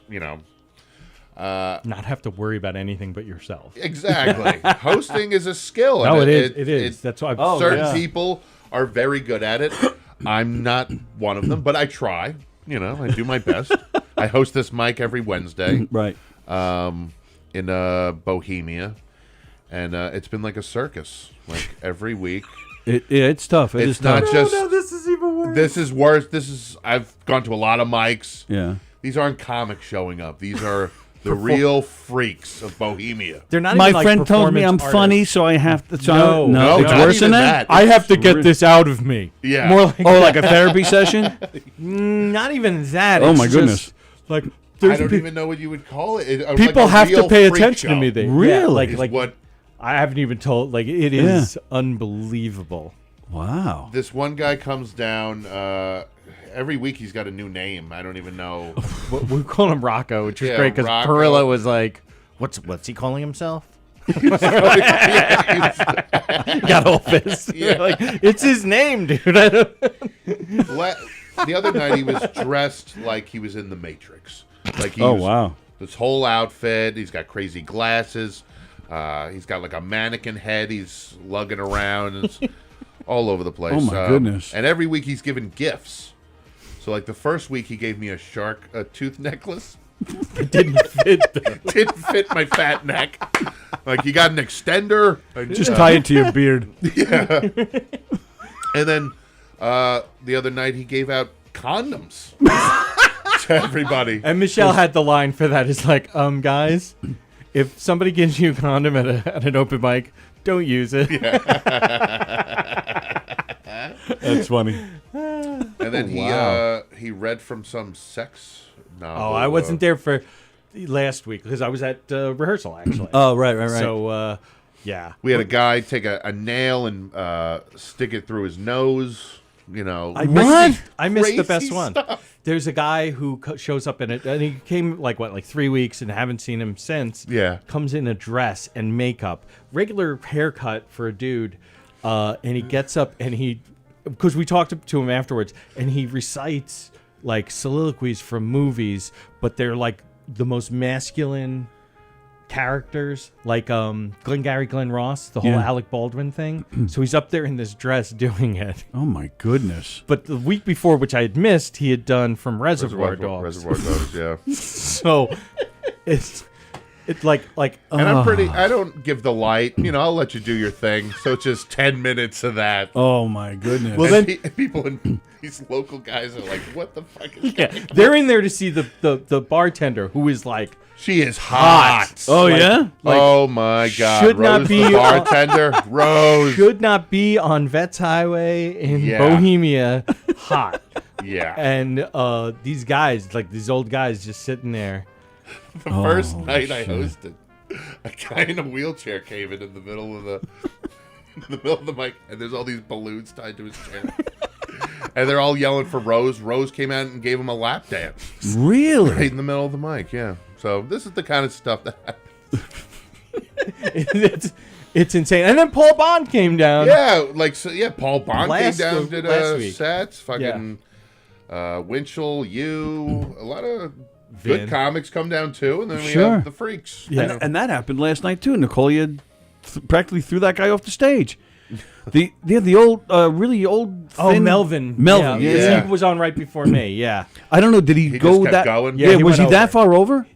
S11: not have to worry about anything but yourself.
S12: Exactly. Hosting is a skill.
S11: No,
S12: and
S11: it is. That's why
S12: certain people are very good at it. I'm not one of them, but I try. I do my best. I host this mic every Wednesday.
S4: Right.
S12: In Bohemia. And it's been like a circus. Like every week.
S4: It's tough.
S12: It's not just...
S11: No, this is even worse.
S12: This is worse. I've gone to a lot of mics.
S4: Yeah.
S12: These aren't comics showing up. These are the real freaks of Bohemia.
S11: They're not
S4: My
S11: even like
S4: friend told me I'm
S11: performance
S4: funny,
S11: artists.
S4: so I have to.
S12: No,
S4: it's
S12: not
S4: worse
S12: even
S4: than that.
S11: I have to get this out of me.
S12: Yeah.
S11: More like
S4: Like a therapy session.
S11: not even that.
S4: Oh
S11: It's
S4: my
S11: just,
S4: goodness.
S11: like
S12: I
S11: there's
S12: don't even know what you would call it.
S11: people
S12: like a
S11: have to
S12: real
S11: pay
S12: freak
S11: attention to
S12: show.
S11: me. They
S4: Really?
S11: yeah, like
S12: What
S11: I haven't even told. Like it is unbelievable.
S4: Wow.
S12: this one guy comes down every week. He's got a new name. I don't even know.
S11: We call him Rocco, which was
S12: Yeah,
S11: great because
S12: Rocco.
S11: Perillo was like, "What's he calling himself?" Got all pissed.
S12: Yeah.
S11: Like it's his name, dude.
S12: The other night he was dressed like he was in the Matrix. Like he was,
S4: wow.
S12: This whole outfit. He's got crazy glasses. He's got like a mannequin head. He's lugging around. It's all over the place.
S4: Oh my goodness.
S12: And every week he's giving gifts. So like the first week he gave me a tooth necklace.
S11: It didn't fit.
S12: Didn't fit my fat neck. Like you got an extender.
S4: Just tie it to your beard.
S12: Yeah. And then the other night he gave out condoms to everybody.
S11: And Michelle had the line for that. It's like, guys, if somebody gives you a condom at an open mic, don't use it.
S4: That's funny.
S12: And then he read from some sex novel.
S11: Oh, I wasn't there for last week because I was at rehearsal, actually.
S4: Oh, right.
S11: So, yeah.
S12: We had a guy take a nail and stick it through his nose. You know,
S11: I missed the best one. There's a guy who shows up in it, and he came like 3 weeks, and haven't seen him since.
S12: Yeah,
S11: comes in a dress and makeup, regular haircut for a dude, and he gets up and because we talked to him afterwards, and he recites like soliloquies from movies, but they're like the most masculine characters, like Glengarry Glen Ross, the whole Alec Baldwin thing. So he's up there in this dress doing it.
S4: Oh my goodness.
S11: But the week before, which I had missed, he had done from Reservoir Dogs.
S12: Reservoir Dogs, yeah.
S11: So it's like
S12: and I don't give the light, you know, I'll let you do your thing. So it's just 10 minutes of that.
S4: Oh my goodness.
S12: Well, then people in these local guys are like, what the fuck is going on?
S11: They're in there to see the bartender, who is like,
S12: she is hot.
S4: Oh, yeah?
S12: Oh, my God.
S11: Should
S12: Rose,
S11: not be
S12: the bartender. Rose.
S11: Should not be on Vets Highway in Bohemia. Hot.
S12: Yeah.
S11: And these guys, like these old guys, just sitting there.
S12: The first night I hosted, a guy in a wheelchair came in the middle of the mic, and there's all these balloons tied to his chair. And they're all yelling for Rose. Rose came out and gave him a lap dance.
S4: Really?
S12: Right in the middle of the mic, yeah. So this is the kind of stuff that
S11: it's insane. And then Paul Bond came down.
S12: Yeah, Paul Bond came down, did
S11: last week.
S12: sets. Fucking Winchell, a lot of good comics come down too, and then we have the freaks.
S4: Yeah, and that happened last night too. Nicolia practically threw that guy off the stage. The old, really old. Thin
S11: Melvin.
S4: Yeah.
S11: He was on right before me. Yeah.
S4: I don't know. Did he go
S12: just kept
S4: that?
S12: going?
S4: Yeah. Was he that far over?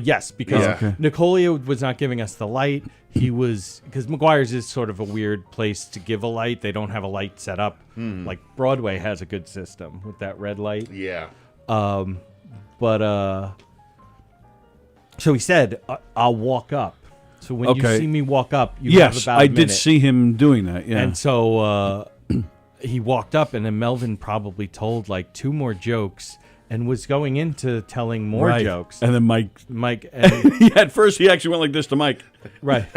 S11: Yes, because Nicolia was not giving us the light. He was, because McGuire's is sort of a weird place to give a light. They don't have a light set up. Like Broadway has a good system with that red light.
S12: Yeah.
S11: But so he said, I'll walk up. So when you see me walk up, you have about a minute.
S4: I did see him doing that, yeah.
S11: And so he walked up, and then Melvin probably told like 2 more jokes and was going into telling more jokes.
S4: And then Mike at first he actually went like this to Mike.
S11: Right.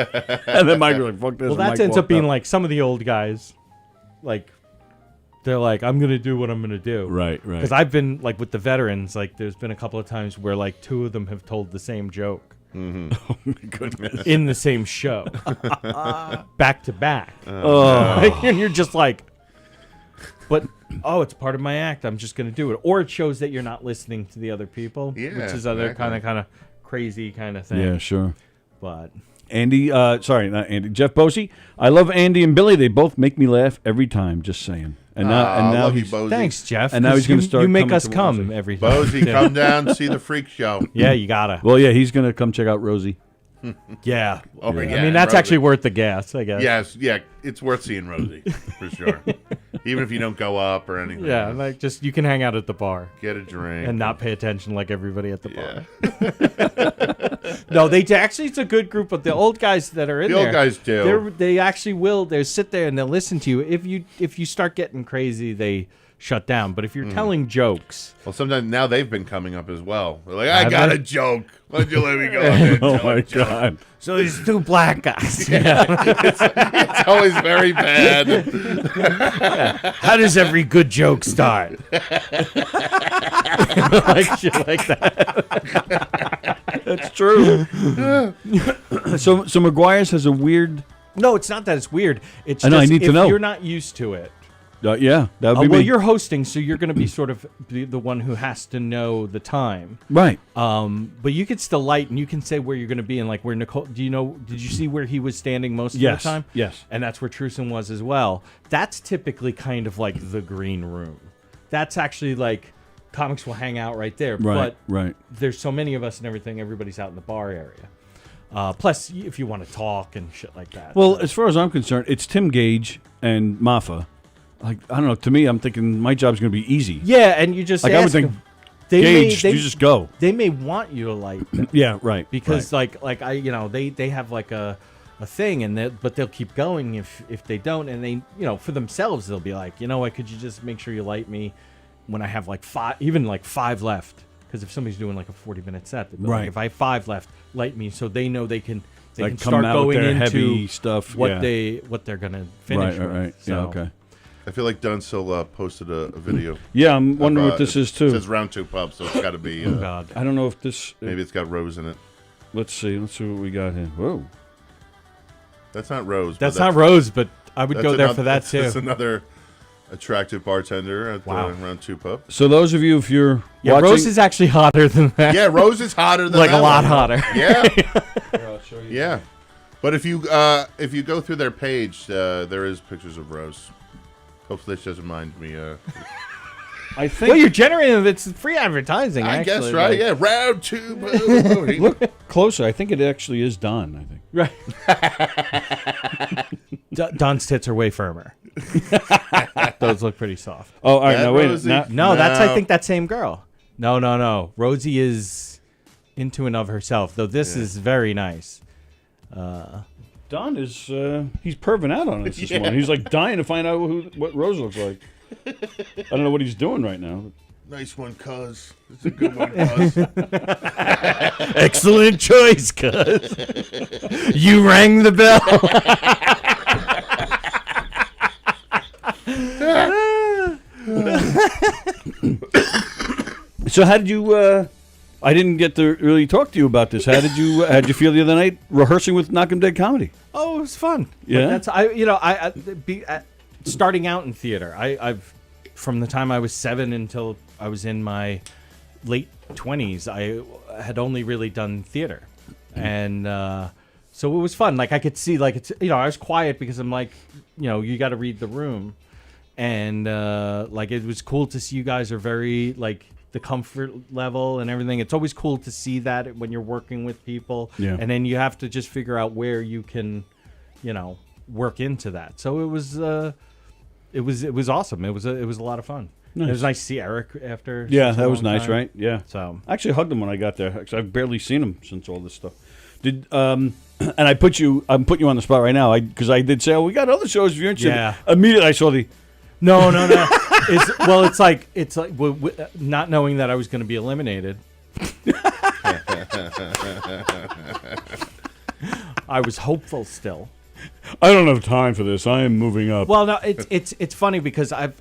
S4: And then Mike was like, fuck this.
S11: Well, that ends up being like some of the old guys, like, they're like, I'm going to do what I'm going to do.
S4: Right.
S11: Because I've been, like, with the veterans, like, there's been a couple of times where, like, 2 of them have told the same joke.
S12: Mm-hmm.
S4: Oh, my goodness.
S11: In the same show. Back to back.
S4: Oh.
S11: And you're just like, but, it's part of my act. I'm just going to do it. Or it shows that you're not listening to the other people.
S12: Yeah,
S11: which is other kind of crazy kind of thing.
S4: Yeah, sure.
S11: But
S4: Andy, sorry, not Andy, Jeff Bosey. I love Andy and Billy. They both make me laugh every time, just saying. And now he's,
S11: thanks, Jeff.
S4: And now he's going to start.
S11: You make us come every time.
S12: Bosey, come down, see the freak show.
S11: Yeah, you gotta.
S4: Well, yeah, he's going to come check out Rosie.
S11: Yeah.
S12: Oh, yeah.
S11: I mean, that's
S12: Rosie.
S11: actually worth the gas, I guess.
S12: Yes, yeah, it's worth seeing Rosie for sure. Even if you don't go up or anything.
S11: Yeah, like just you can hang out at the bar,
S12: get a drink,
S11: and not pay attention like everybody at the bar. No, they actually, it's a good group of the old guys that are in there.
S12: The old guys do.
S11: They actually will. They sit there and they'll listen to you. If you start getting crazy, they shut down. But if you're telling jokes,
S12: well, sometimes now they've been coming up as well. They're like, I got a joke. Why don't you let me go?
S4: Oh my God!
S11: So these 2 black guys.
S12: It's always very bad.
S11: How does every good joke start? Like shit like that.
S4: That's true. So McGuire's has a weird.
S11: No, it's not that it's weird. It's
S4: I know.
S11: just
S4: I need to
S11: if
S4: know.
S11: you're not used to it.
S4: Yeah, that would be
S11: well,
S4: me.
S11: you're hosting, so you're going to be sort of the one who has to know the time,
S4: right?
S11: But you could still light, and you can say where you're going to be, and like where Nicole. Did you see where he was standing most of the time?
S4: Yes.
S11: And that's where Truson was as well. That's typically kind of like the green room. That's actually like comics will hang out right there.
S4: Right.
S11: But there's so many of us and everything. Everybody's out in the bar area. Plus, if you want to talk and shit like that.
S4: Well, as far as I'm concerned, it's Tim Gage and Maffa. like I don't know. To me, I'm thinking my job's going to be easy.
S11: Yeah, and you just
S4: like
S11: ask
S4: I would think.
S11: them. They
S4: Gage, you just go.
S11: They may want you to light them.
S4: Yeah, right.
S11: Because
S4: right.
S11: like I they have like a thing but they'll keep going if they don't, and they for themselves they'll be like, what, could you just make sure you light me when I have like five left? Because if somebody's doing like a 40-minute set, they'll be like, if I have 5 left, light me, so they know they can
S4: like
S11: can start going into
S4: heavy stuff.
S11: What they're gonna finish.
S4: Right.
S11: So.
S4: Yeah. Okay.
S12: I feel like Don still posted a video.
S4: Yeah, I'm wondering what this is too.
S12: It says round 2 pub, so it's got to be.
S11: God.
S4: I don't know if this.
S12: Maybe it's got Rose in it.
S4: Let's see. Let's see what we got here. Whoa.
S12: That's not Rose.
S11: That's not Rose, but I would go there for that too.
S12: That's another attractive bartender at round 2 pub.
S4: So those of you, if you're watching,
S11: Rose is actually hotter than that.
S12: Yeah, Rose is hotter than
S11: like
S12: that
S11: a lot
S12: one.
S11: hotter.
S12: Yeah.
S4: Here, I'll show you.
S12: Yeah. But if you go through their page, there is pictures of Rose. Hopefully, this doesn't mind me.
S4: I think.
S11: Well, you're generating it's free advertising.
S12: I
S11: actually,
S12: guess right.
S11: like.
S12: Yeah, round 2. Pub.
S4: Look closer. I think it actually is Don. I
S11: think. Right. Don's tits are way firmer. Those look pretty soft.
S4: Oh, all right.
S12: That
S4: Now wait.
S12: Rosie?
S11: No, that's I think that same girl. No. Rosie is into and of herself, though. This is very nice.
S4: Don is he's perving out on us this morning. He's like dying to find out what Rose looks like. I don't know what he's doing right now.
S12: Nice one, cuz. It's a good one, cuz.
S11: Excellent choice, cuz. You rang the bell.
S4: So how did you? I didn't get to really talk to you about this. How'd you feel the other night rehearsing with Knockem Dead Comedy?
S11: Oh, it was fun.
S4: Yeah,
S11: starting out in theater. I've from the time I was 7 until I was in my late 20s. I had only really done theater, and so it was fun. Like I could see, like it's I was quiet because I'm like, you got to read the room, and like it was cool to see you guys are very like. The comfort level and everything. It's always cool to see that when you're working with people.
S4: Yeah.
S11: And then you have to just figure out where you can, work into that. So it was awesome. It was a lot of fun.
S4: Nice.
S11: It was nice to see Eric after.
S4: Yeah,
S11: such a
S4: that was
S11: long
S4: nice,
S11: time.
S4: right? Yeah.
S11: So
S4: I actually hugged him when I got there because I've barely seen him since all this stuff. And I'm putting you on the spot right now because I did say, we got other shows if you're interested.
S11: Yeah.
S4: Immediately I saw the.
S11: No. It's like not knowing that I was going to be eliminated. I was hopeful still.
S4: I don't have time for this. I am moving up.
S11: Well, no, it's funny because I've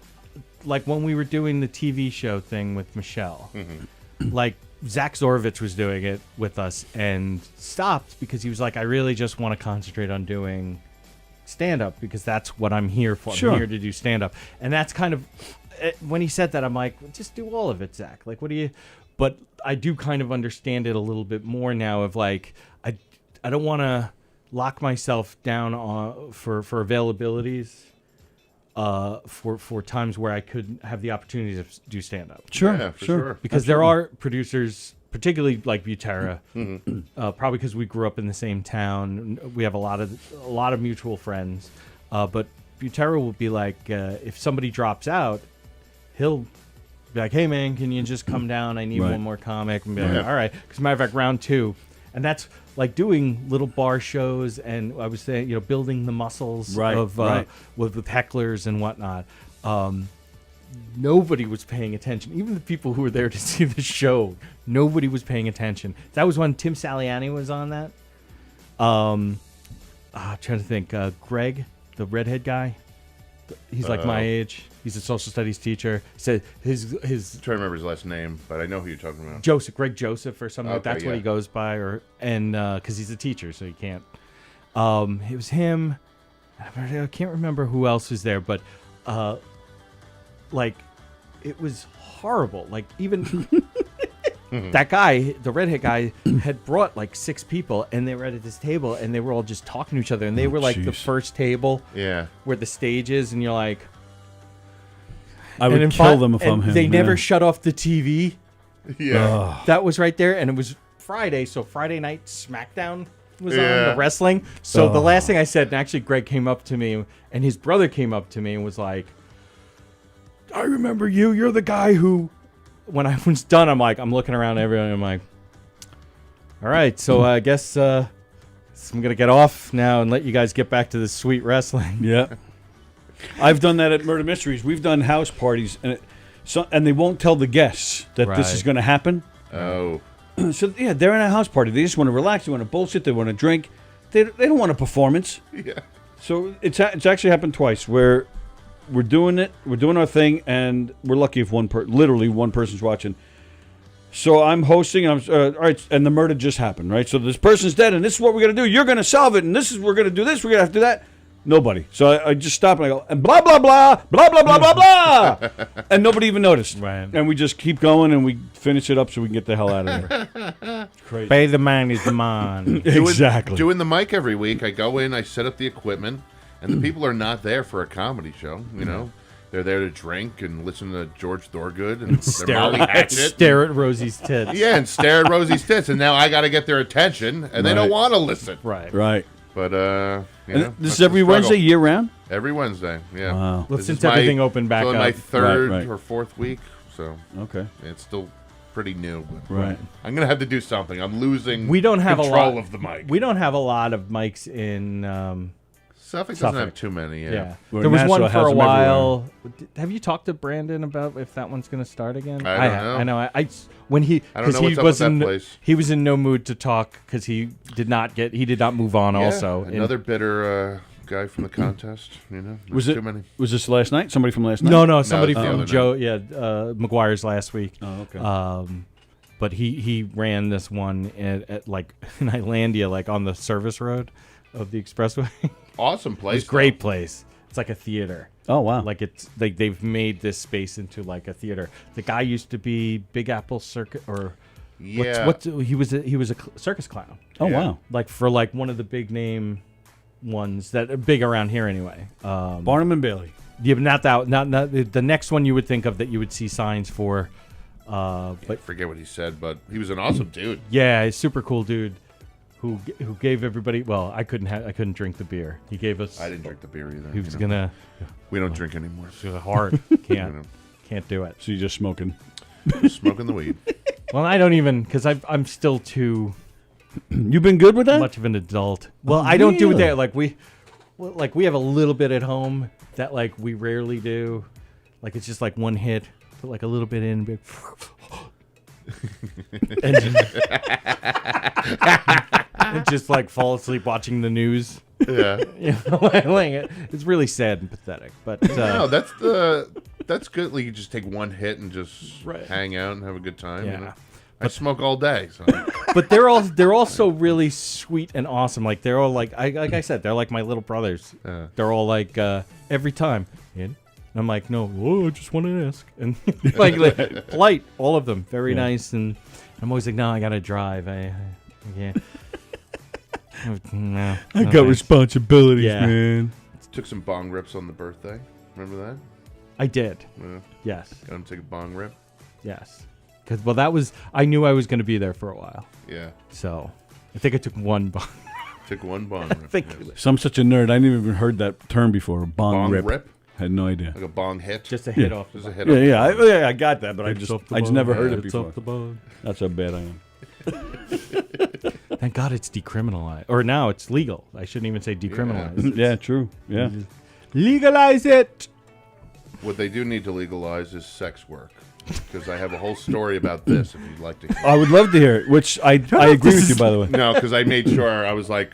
S11: like when we were doing the TV show thing with Michelle, like Zach Zorovich was doing it with us and stopped because he was like, I really just want to concentrate on doing stand-up because that's what I'm here for.
S4: Sure.
S11: I'm here to do stand-up. And that's kind of when he said that, I'm like, just do all of it, Zach. Like, what do you? But I do kind of understand it a little bit more now. Of like, I don't want to lock myself down on for availabilities. For times where I could have the opportunity to do stand up.
S4: Sure,
S12: Yeah, for sure.
S11: Because there are producers, particularly like Butera,
S12: Mm-hmm.
S11: probably because we grew up in the same town. We have a lot of mutual friends. But Butera will be like, if somebody drops out, he'll be like, hey man, can you just come down? I need
S4: Right.
S11: one more comic. And be like,
S12: Right.
S11: all right. Because matter of fact, round 2. And that's like doing little bar shows, and I was saying, building the muscles of with hecklers and whatnot. Nobody was paying attention. Even the people who were there to see the show, nobody was paying attention. That was when Tim Saliani was on that. I'm trying to think. Greg, the redhead guy. He's like my age. He's a social studies teacher. He said his
S12: I'm trying to remember his last name, but I know who you're talking about.
S11: Greg Joseph or something.
S12: Okay,
S11: That's what
S12: yeah.
S11: he goes by, because he's a teacher, so he can't. It was him. I can't remember who else was there, but like it was horrible. Like even that guy, the redhead guy, had brought like 6 people, and they were at this table, and they were all just talking to each other, and they were like the
S4: jeez.
S11: first table
S12: Yeah.
S11: where the stage is, and you're like.
S4: I would
S11: And
S4: kill them if I'm
S11: and
S4: him.
S11: They
S4: yeah.
S11: never shut off the TV.
S12: Yeah.
S11: That was right there, and it was Friday, so Friday night SmackDown was on,
S12: Yeah.
S11: the wrestling. So the last thing I said, and actually Greg came up to me, and his brother came up to me and was like, I remember you. You're the guy who. When I was done, I'm looking around everyone. I'm like, all right, so I guess I'm gonna get off now and let you guys get back to this sweet wrestling.
S4: Yeah. I've done that at Murder Mysteries. We've done house parties, and they won't tell the guests that this is going to happen.
S12: Oh.
S4: So, yeah, they're in a house party. They just want to relax. They want to bullshit. They want to drink. They don't want a performance.
S12: Yeah.
S4: So it's actually happened twice where we're doing it. We're doing our thing, and we're lucky if literally one person's watching. So I'm hosting, and all right, and the murder just happened, right? So this person's dead, and this is what we're going to do. You're going to solve it, and we're going to do this. We're going to have to do that. Nobody. So I just stop and I go, and blah, blah, blah, blah, blah, blah, blah, blah. And nobody even noticed.
S11: Right.
S4: And we just keep going and we finish it up so we can get the hell out of there. Crazy.
S11: Pay the man is the man.
S4: Exactly.
S12: Doing the mic every week, I go in, I set up the equipment, and the people are not there for a comedy show, you know? They're there to drink and listen to George Thorgood and their Molly Hatchet.
S11: Stare at Rosie's tits.
S12: Yeah, and stare at Rosie's tits. And now I got to get their attention, and they don't want to listen.
S11: Right.
S4: Right.
S12: But, you know,
S4: this is every Wednesday, year round?
S12: Every Wednesday, yeah.
S4: Wow.
S11: Well, since everything opened back
S12: up.
S11: up.
S12: My third
S4: Right.
S12: or fourth week, so
S4: Okay.
S12: it's still pretty new. But
S4: Right.
S12: I'm going to have to do something. I'm losing
S11: We don't have
S12: control
S11: a lot
S12: of the mic.
S11: We don't have a lot of mics in
S12: Suffolk doesn't have too many,
S11: Yeah.
S4: Where
S11: There was
S4: Nassau
S11: one
S4: has
S11: for a
S4: them
S11: while. Have you talked to Brandon about if that one's going to start again?
S12: I don't know.
S11: I know. When he
S12: I don't know
S11: he
S12: what's up
S11: was
S12: with that
S11: in
S12: place.
S11: he was in no mood to talk because he did not move on.
S12: Yeah,
S11: Also,
S12: another bitter guy from the contest. You know,
S4: Was
S12: There's
S4: it?
S12: too many.
S4: Was this last night? Somebody from last night?
S11: No, somebody
S12: it's the
S11: from
S12: other
S11: Joe. Yeah, McGuire's last week.
S4: Oh, okay.
S11: But he ran this one at like in Islandia, like on the service road of the expressway.
S12: Awesome place.
S11: It's a great place. It's like a theater.
S4: Oh wow!
S11: Like it's like they've made this space into like a theater. The guy used to be Big Apple Circus or
S12: Yeah.
S11: he was a circus clown.
S4: Oh
S12: Yeah.
S4: wow!
S11: Like for like one of the big name ones that are big around here anyway.
S4: Barnum and Bailey.
S11: Yeah, but not the next one you would think of that you would see signs for.
S12: I forget what he said, but he was an awesome dude.
S11: Yeah, he's a super cool dude who gave everybody. Well, I couldn't drink the beer. He gave us.
S12: I didn't drink the beer either.
S11: He was
S12: you know.
S11: gonna.
S12: We don't drink anymore.
S11: It's hard. Can't do it.
S4: So you're just smoking.
S12: Smoking the weed.
S11: Well, I don't even because I'm still too
S4: You've been good with that?
S11: much of an adult. Well, I don't do it
S4: really?
S11: there. Like we have a little bit at home that like we rarely do. Like it's just like one hit, put like a little bit in, big. and just like fall asleep watching the news.
S12: Yeah.
S11: You know, like, it's really sad and pathetic. But
S12: No, that's good. Like you just take one hit and just hang out and have a good time.
S11: Yeah.
S12: You know? I smoke all day. So.
S11: But they're also really sweet and awesome. Like they're all like I said, they're like my little brothers.
S12: Yeah.
S11: They're all like every time. And I'm like, no, I just want to ask. And like polite, all of them, very nice. And I'm always like, no, I gotta drive. I can't. No,
S4: I got responsibilities,
S11: Yeah.
S4: man.
S12: Took some bong rips on the birthday. Remember that?
S11: I did.
S12: Yeah.
S11: Yes.
S12: Got him to take a bong rip.
S11: Yes. Because I knew I was going to be there for a while.
S12: Yeah.
S11: So I think I took one bong.
S12: Took one bong rip.
S11: think
S12: yes.
S4: So I'm such a nerd. I didn't even heard that term before. Bong rip.
S12: rip?
S4: Had no idea.
S12: Like a bong hit?
S11: Just a hit
S4: Yeah.
S11: off.
S12: Just a hit
S4: Yeah,
S12: off.
S4: yeah, I got that, but I just never heard it
S11: It's
S4: before.
S11: off the bong.
S4: That's how bad I am.
S11: Thank God it's decriminalized. Or now it's legal. I shouldn't even say decriminalized.
S4: Yeah, true. Yeah.
S11: Legalize it.
S12: What they do need to legalize is sex work. Because I have a whole story about this if you'd like to hear.
S4: I would love to hear it, which I agree with you, by the way.
S12: No, because I made sure I was like,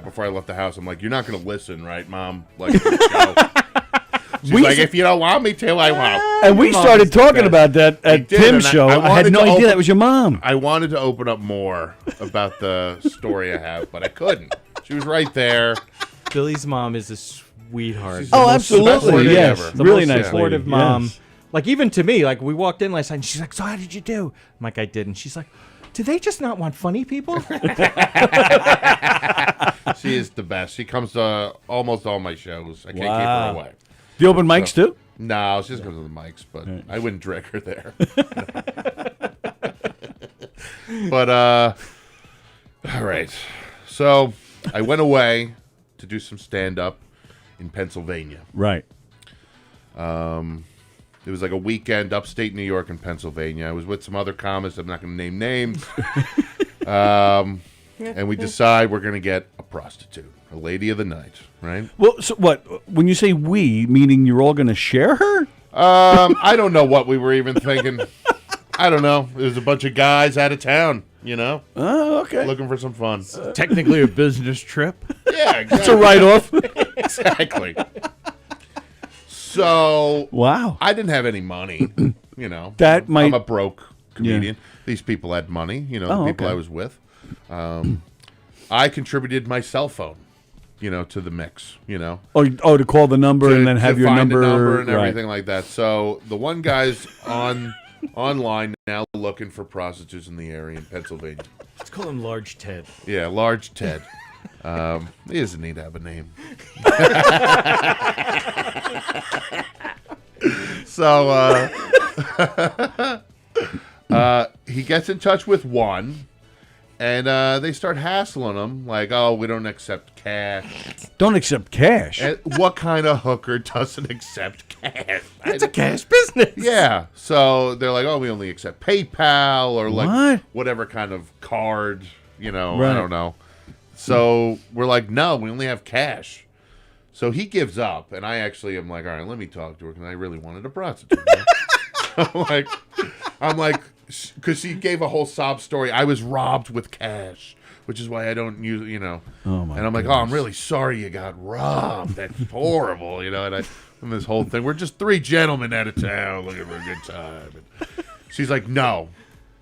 S12: before I left the house, I'm like, you're not going to listen, right, Mom? Like, let's go. She's like, if you don't want me to, I won't.
S4: And we started talking about that at
S12: did,
S4: Tim's
S12: and
S4: show. I had
S12: wanted
S4: no
S12: to
S4: idea
S12: open-
S4: that was your mom.
S12: I wanted to open up more about the story I have, but I couldn't. She was right there.
S11: Billy's mom is a sweetheart.
S12: She's the
S4: Oh,
S12: most
S4: absolutely.
S12: supportive
S4: Yes.
S12: ever.
S11: The
S4: Really
S11: most
S4: nice
S11: supportive
S4: lady.
S11: mom.
S4: Yes.
S11: Like even to me, like we walked in last night and she's like, so how did you do? I'm like, I did. And she's like, do they just not want funny people?
S12: She is the best. She comes to almost all my shows. I can't keep
S4: Wow.
S12: her away.
S4: Do you open mics too?
S12: No, she just comes to the mics, but I wouldn't drag her there. But, all right. So I went away to do some stand-up in Pennsylvania.
S4: Right.
S12: It was like a weekend upstate New York and Pennsylvania. I was with some other comics. I'm not going to name names. And we decide we're going to get a prostitute, a lady of the night, right?
S4: Well, so what? When you say we, meaning you're all going to share her?
S12: I don't know what we were even thinking. I don't know. There's a bunch of guys out of town, you know?
S4: Oh, okay.
S12: Looking for some fun.
S11: Technically a business trip.
S12: Yeah, exactly.
S4: It's a write-off.
S12: Exactly. So,
S4: wow.
S12: I didn't have any money, you know.
S4: That might...
S12: I'm a broke comedian.
S4: Yeah.
S12: These people had money, you know, the people I was with. I contributed my cell phone, you know, to the mix, you know.
S4: Oh, to call the number and then have your
S12: find
S4: number.
S12: the number and
S4: right.
S12: everything like that. So, the one guy's online now looking for prostitutes in the area in Pennsylvania.
S11: Let's call him Large Ted.
S12: Yeah, Large Ted. He doesn't need to have a name. So he gets in touch with one, and they start hassling him like, "Oh, we don't accept cash."
S4: Don't accept cash.
S12: And what kind of hooker doesn't accept cash?
S11: It's a cash business.
S12: Yeah. So they're like, "Oh, we only accept PayPal or like
S4: What?
S12: whatever kind of card, you know."
S4: Right.
S12: I don't know. So we're like, "No, we only have cash." So he gives up, and I actually am like, "All right, let me talk to her," because I really wanted a prostitute. I'm like, because she gave a whole sob story. I was robbed with cash, which is why I don't use, you know.
S4: Oh my!
S12: And I'm like, "Oh, I'm really sorry you got robbed. That's horrible," you know. And this whole thing, we're just three gentlemen out of town looking for a good time. And she's like, "No."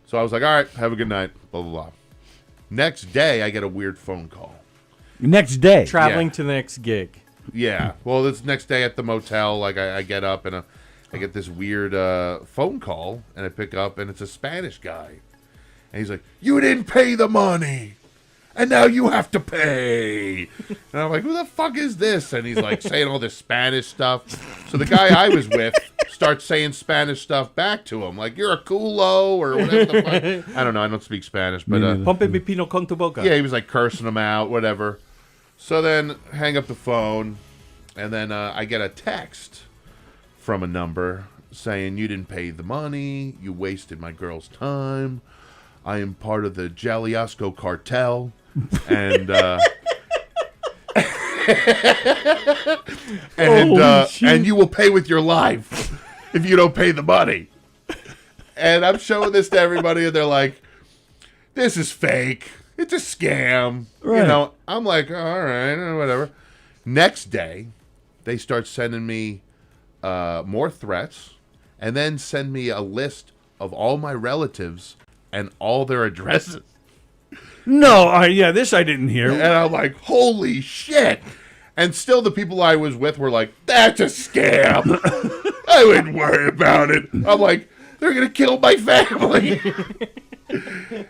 S12: So I was like, "All right, have a good night." Blah blah blah. Next day, I get a weird phone call.
S4: Next day,
S11: Traveling to the next gig.
S12: Yeah. Well, this next day at the motel, like I get up and I get this weird phone call, and I pick up, and it's a Spanish guy, and he's like, "You didn't pay the money, and now you have to pay." And I'm like, "Who the fuck is this?" And he's like saying all this Spanish stuff. So the guy I was with starts saying Spanish stuff back to him, like, "You're a culo," or whatever the fuck. I don't know. I don't speak Spanish, but
S11: Pompe mi pino con tu boca.
S12: yeah, he was like cursing him out, whatever. So then hang up the phone, and then I get a text from a number saying, "You didn't pay the money, you wasted my girl's time, I am part of the Jaliasco cartel, and and you will pay with your life if you don't pay the money." And I'm showing this to everybody, and they're like, "This is fake. It's a scam."
S4: Right.
S12: You know, I'm like, "All right, whatever." Next day, they start sending me more threats, and then send me a list of all my relatives and all their addresses.
S4: No, yeah, this I didn't hear.
S12: And I'm like, "Holy shit." And still the people I was with were like, "That's a scam. I wouldn't worry about it." I'm like, "They're going to kill my family."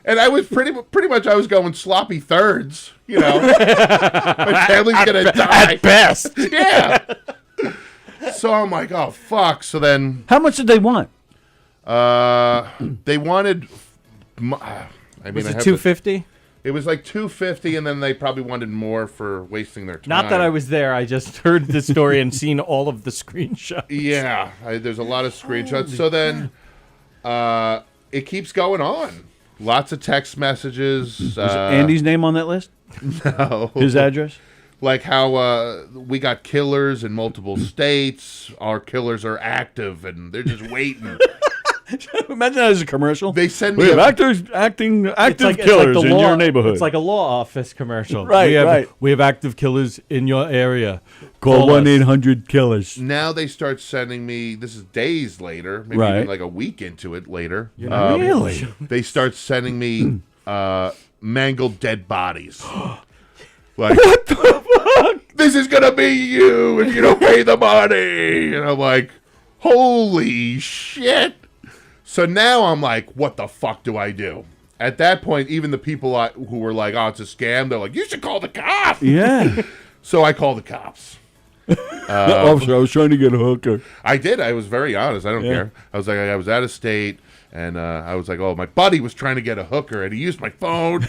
S12: And I was pretty much I was going sloppy thirds, you know. My family's going to die.
S11: At best.
S12: Yeah. So I'm like, "Oh, fuck." So then...
S4: How much did they want?
S12: They wanted...
S11: Was it $250?
S12: It was like $250, and then they probably wanted more for wasting their time.
S11: Not that I was there. I just heard the story and seen all of the screenshots.
S12: Yeah, there's a lot of screenshots. So then it keeps going on. Lots of text messages.
S4: Is Andy's name on that list?
S12: No.
S4: His address?
S12: Like how we got killers in multiple states. Our killers are active, and they're just waiting.
S4: Imagine that as a commercial.
S12: They send
S4: We
S12: me
S4: have active killers in your neighborhood.
S11: It's like a law office commercial.
S4: Right,
S11: We have active killers in your area.
S4: Call
S11: us.
S4: 1-800-KILLERS.
S12: Now they start sending me, this is days later, maybe
S4: Right.
S12: even like a week into it later.
S4: Really?
S12: They start sending me mangled dead bodies. Like,
S4: What the fuck?
S12: "This is going to be you if you don't pay the money." And I'm like, "Holy shit." So now I'm like, what the fuck do I do? At that point, even the people who were like, "Oh, it's a scam," they're like, "You should call the cops."
S4: Yeah.
S12: So I call the cops.
S4: Officer, I was trying to get a hooker.
S12: I did. I was very honest. I don't care. I was like, I was out of state, and I was like, oh, my buddy was trying to get a hooker, and he used my phone,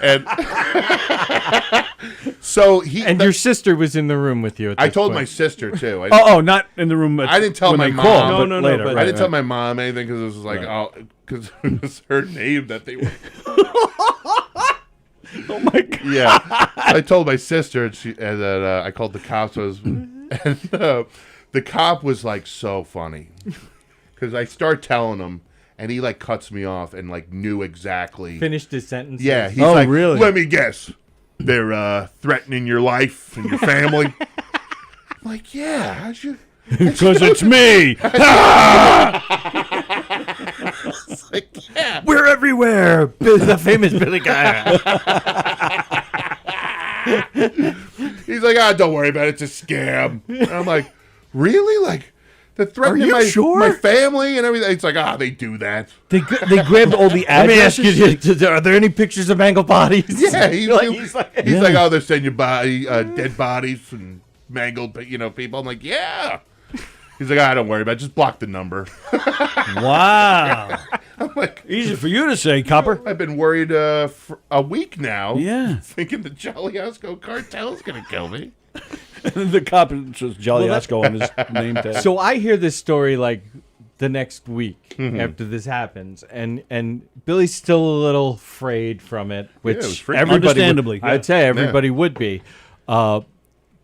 S12: and so he.
S11: And your sister was in the room with you. At
S12: I
S11: this
S12: told
S11: point.
S12: my sister too.
S4: Not in the room.
S12: I didn't tell
S4: when
S12: my
S4: they
S12: mom.
S4: called,
S12: No,
S4: but later.
S12: I didn't tell my mom anything because it was like, because it was her name that they were.
S4: Oh my god!
S12: Yeah, I told my sister, and I called the cops. And the cop was like so funny because I start telling him, and he like cuts me off and like knew exactly.
S11: Finished his sentence.
S12: Yeah, he's like, really? Let me guess. They're threatening your life and your family. I'm like, yeah, how'd you?
S4: Because it's me.
S12: It's like, yeah,
S11: we're everywhere. The famous Billy Guy.
S12: He's like, don't worry about it. It's a scam. And I'm like, really? Like, they're threatening my family and everything. It's like, they do that.
S4: They grabbed all the
S11: Let me ask
S4: addresses.
S11: you, are there any pictures of mangled bodies?
S12: Yeah, he's like, they're sending you dead bodies and mangled, people. I'm like, yeah. He's like, don't worry about it. Just block the number.
S4: Wow.
S12: I'm like,
S4: easy for you to say, Copper.
S12: I've been worried for a week now.
S4: Yeah.
S12: Thinking the Jolly Osco cartel is going to kill me.
S4: The cop says Jolly Osco on his name tag.
S11: So I hear this story like the next week after this happens, and Billy's still a little afraid from it, which
S4: understandably,
S11: I'd say everybody would be. But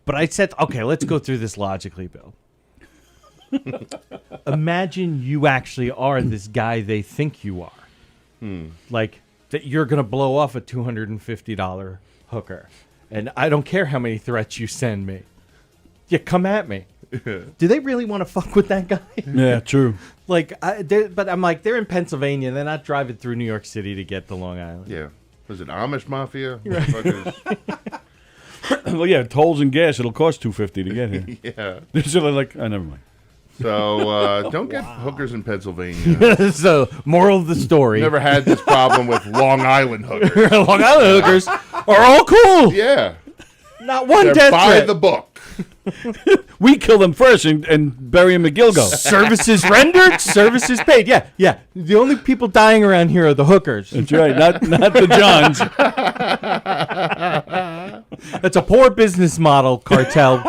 S11: I said, okay, let's go through this logically, Bill. Imagine you actually are this guy they think you are. Like that you're going to blow off a $250 hooker. And I don't care how many threats you send me. Yeah, come at me. Do they really want to fuck with that guy?
S4: Yeah, true.
S11: Like, but I'm like, they're in Pennsylvania. They're not driving through New York City to get to Long Island.
S12: Yeah. Was it Amish Mafia?
S4: Well, yeah, tolls and gas. It'll cost $250 to get here.
S12: Yeah.
S4: They're sort of like, never mind.
S12: So don't get hookers in Pennsylvania.
S11: So, moral of the story.
S12: Never had this problem with Long Island hookers.
S11: Long Island hookers are all cool.
S12: Yeah.
S11: Not one
S12: They're
S11: death
S12: by
S11: threat.
S12: the book.
S4: We kill them first and bury them at Gilgo.
S11: Services rendered, services paid. Yeah. The only people dying around here are the hookers.
S4: That's right, not the Johns.
S11: That's a poor business model, cartel.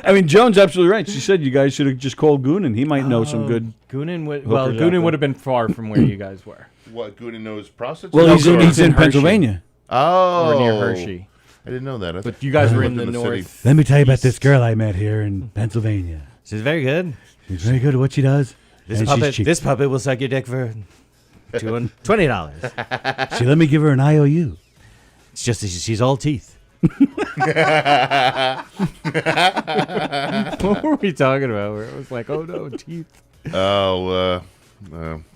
S4: I mean, Joan's absolutely right. She said you guys should have just called Goonan. He might know some good.
S11: Goonan
S4: hookers
S11: would have been far from where you guys were.
S12: What, Goonan knows prostitutes?
S4: Well, he's in
S11: Hershey.
S4: Pennsylvania.
S12: Oh.
S11: Or near Hershey.
S12: I didn't know that.
S11: But you guys were in the north.
S4: Let me tell you about this girl I met here in Pennsylvania.
S11: She's very good.
S4: She's very good at what she does.
S11: This puppet will suck your dick for $20.
S4: She let me give her an IOU.
S11: It's just that she's all teeth. What were we talking about? Where it was like, oh no, teeth.
S12: Oh,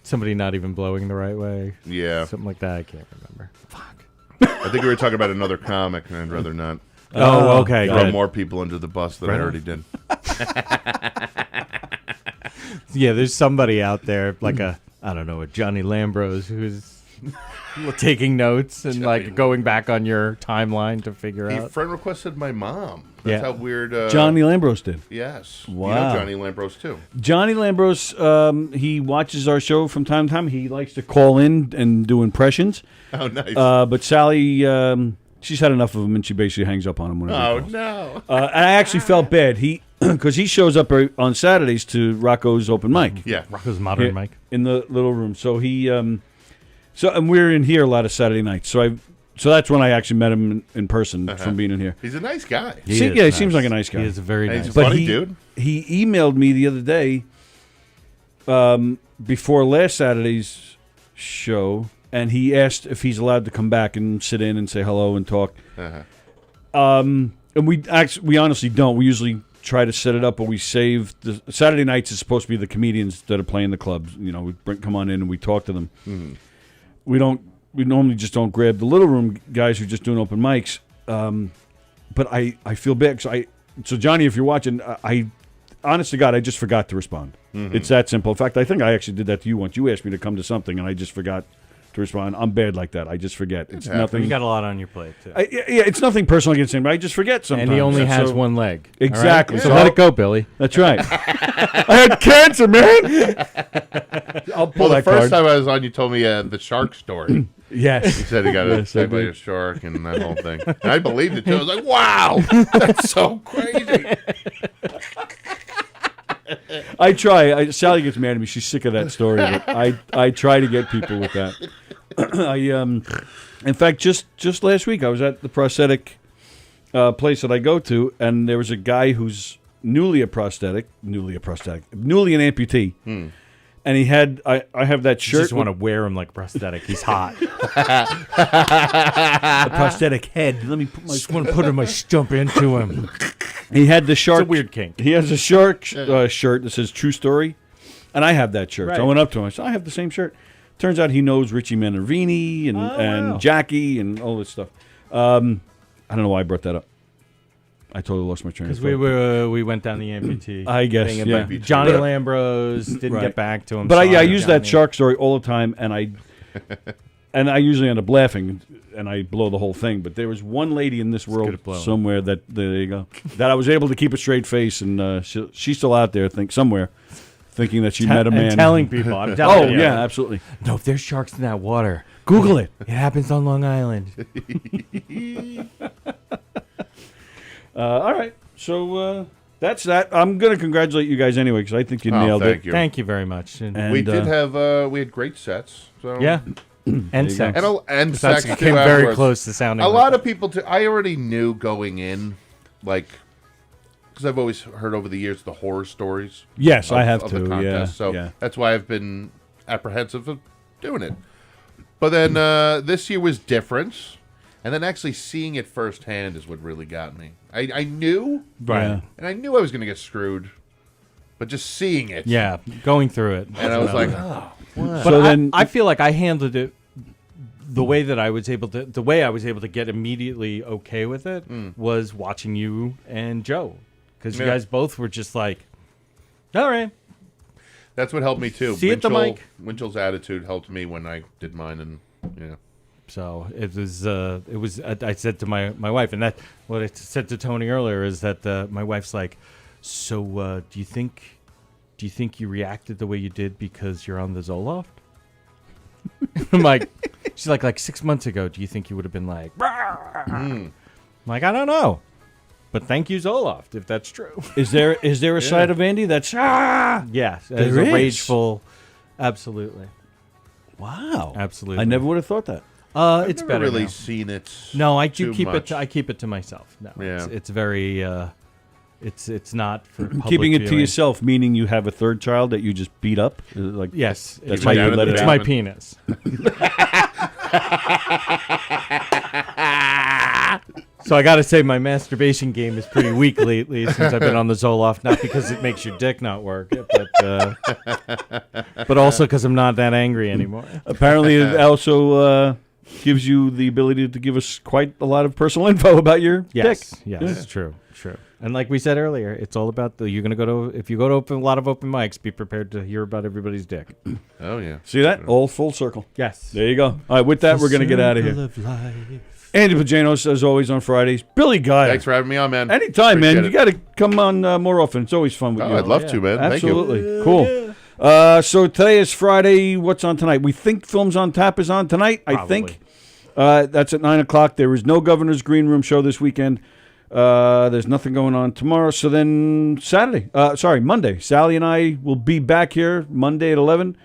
S11: somebody not even blowing the right way.
S12: Yeah,
S11: something like that. I can't remember. Fuck.
S12: I think we were talking about another comic, and I'd rather not.
S11: Oh, okay.
S12: Throw more people under the bus than I already did.
S11: Yeah, there's somebody out there like a Johnny Lambrose who's taking notes and like going back on your timeline to figure out.
S12: He friend requested my mom. That's how weird.
S4: Johnny Lambrose did.
S12: Yes.
S4: Wow.
S12: You know Johnny Lambrose too.
S4: Johnny Lambrose, he watches our show from time to time. He likes to call in and do impressions.
S12: Oh, nice.
S4: But Sallie, she's had enough of him, and she basically hangs up on him whenever.
S12: Oh no!
S4: And I actually felt bad. Because he shows up on Saturdays to Rocco's open mic.
S12: Yeah,
S11: Rocco's modern mic
S4: in the little room. So he, and we're in here a lot of Saturday nights. So that's when I actually met him in person from being in here.
S12: He's a nice guy.
S4: He seems like a nice guy.
S11: He is a very nice.
S12: He's a funny dude.
S4: He emailed me the other day, before last Saturday's show, and he asked if he's allowed to come back and sit in and say hello and talk. And we honestly don't. We usually try to set it up, but we save the Saturday nights is supposed to be the comedians that are playing the clubs. You know, we come on in and we talk to them.
S12: Mm-hmm.
S4: We normally just don't grab the little room guys who are just doing open mics. But I feel bad. So Johnny, if you're watching, I honest to God, I just forgot to respond. Mm-hmm. It's that simple. In fact, I think I actually did that to you once. You asked me to come to something, and I just forgot to respond. I'm bad like that. I just forget. It's nothing.
S11: You got a lot on your plate, too.
S4: Yeah, it's nothing personal against him, but I just forget sometimes.
S11: And he only has one leg.
S4: Exactly.
S11: Right? So let it go, Billy.
S4: That's right. I had cancer, man. I'll pull
S12: the
S4: that
S12: first
S4: card.
S12: time I was on, you told me the shark story.
S4: Yes.
S12: You said he got attacked by a shark and that whole thing. And I believed it, too. I was like, wow, that's so crazy.
S4: I try. Sally gets mad at me. She's sick of that story. But I try to get people with that. In fact, just last week I was at the prosthetic place that I go to, and there was a guy who's newly an amputee, and he had I have that shirt.
S11: You just want to wear him like a prosthetic. He's hot.
S4: A prosthetic head. Let me put my.
S11: Just want to put him. I stump into him.
S4: He had the shark.
S11: It's a weird kink.
S4: He has a shark shirt that says "True Story," and I have that shirt.
S11: Right.
S4: So I went up to him. I said, "I have the same shirt." Turns out he knows Richie Minervini and Jackie and all this stuff. I don't know why I brought that up. I totally lost my train of thought.
S11: Because we went down the amputee.
S4: I guess,
S11: thing
S4: yeah.
S11: about Johnny Lambros didn't get back to him.
S4: But I use that
S11: Johnny.
S4: shark story all the time, and I usually end up laughing, and I blow the whole thing. But there was one lady in this world somewhere that there you go that I was able to keep a straight face, and she's still out there, thinking that she met a man.
S11: And telling people. I'm telling you.
S4: Yeah, absolutely.
S11: No, if there's sharks in that water, Google it. It happens on Long Island.
S4: All right, so that's that. I'm going to congratulate you guys anyway because I think you nailed it.
S12: You.
S11: Thank you very much.
S4: And,
S12: we did have we had great sets. So.
S11: Yeah. And sex.
S12: And
S11: sex
S12: sex
S11: came
S12: too,
S11: very
S12: afterwards.
S11: close to sounding.
S12: A lot of people. I already knew going in, like, because I've always heard over the years the horror stories.
S4: Yes, I have
S12: of
S4: too.
S12: The contest, so that's why I've been apprehensive of doing it. But then this year was different, and then actually seeing it firsthand is what really got me. I knew,
S11: right,
S12: and I knew I was going to get screwed, but just seeing it,
S11: going through it,
S12: and I was like, oh.
S11: But so then I feel like I handled it the way that I was able to. The way I was able to get immediately okay with it was watching you and Joe, because you guys both were just like, all right.
S12: That's what helped me too.
S11: See at the mic.
S12: Winchell's attitude helped me when I did mine, and yeah.
S11: So it was. I said to my wife, and that what I said to Tony earlier is that my wife's like, so do you think you reacted the way you did because you're on the Zoloft? I'm like, she's like 6 months ago, do you think you would have been like, I'm like, I don't know. But thank you, Zoloft, if that's true.
S4: Is there a side of Andy that's
S11: Yes, there's a rageful, absolutely.
S4: Wow.
S11: Absolutely.
S4: I never would have thought that.
S11: It's
S12: never
S11: better
S12: really
S11: now.
S12: seen it.
S11: No, I do
S12: too
S11: keep
S12: much.
S11: it. I keep it to myself. No,
S12: Yeah.
S11: it's very. It's not for public
S4: Keeping it to
S11: viewing.
S4: yourself, meaning you have a third child that you just beat up. Like
S11: Yes,
S4: that's how you let it
S11: It's
S4: out.
S11: my penis. So I got to say, my masturbation game is pretty weak lately since I've been on the Zoloft. Not because it makes your dick not work, but also because I'm not that angry anymore.
S4: Apparently, it also gives you the ability to give us quite a lot of personal info about your dick.
S11: Yes, true. And like we said earlier, it's all about if you go to a lot of open mics, be prepared to hear about everybody's dick.
S12: Oh yeah.
S4: See that? All full circle.
S11: Yes.
S4: There you go. All right, with that, we're going to get out of here. Andy Pajanos, as always, on Fridays. Billy Guy.
S12: Thanks for having me on, man.
S4: Anytime, man.
S12: Appreciate
S4: You got to come on more often. It's always fun with you.
S12: I'd love to, man.
S4: Absolutely.
S12: Thank you.
S4: Cool. So today is Friday. What's on tonight? We think Films on Tap is on tonight, I think. That's at 9 o'clock. There is no Governor's Green Room show this weekend. There's nothing going on tomorrow. So then Monday. Sallie and I will be back here Monday at 11.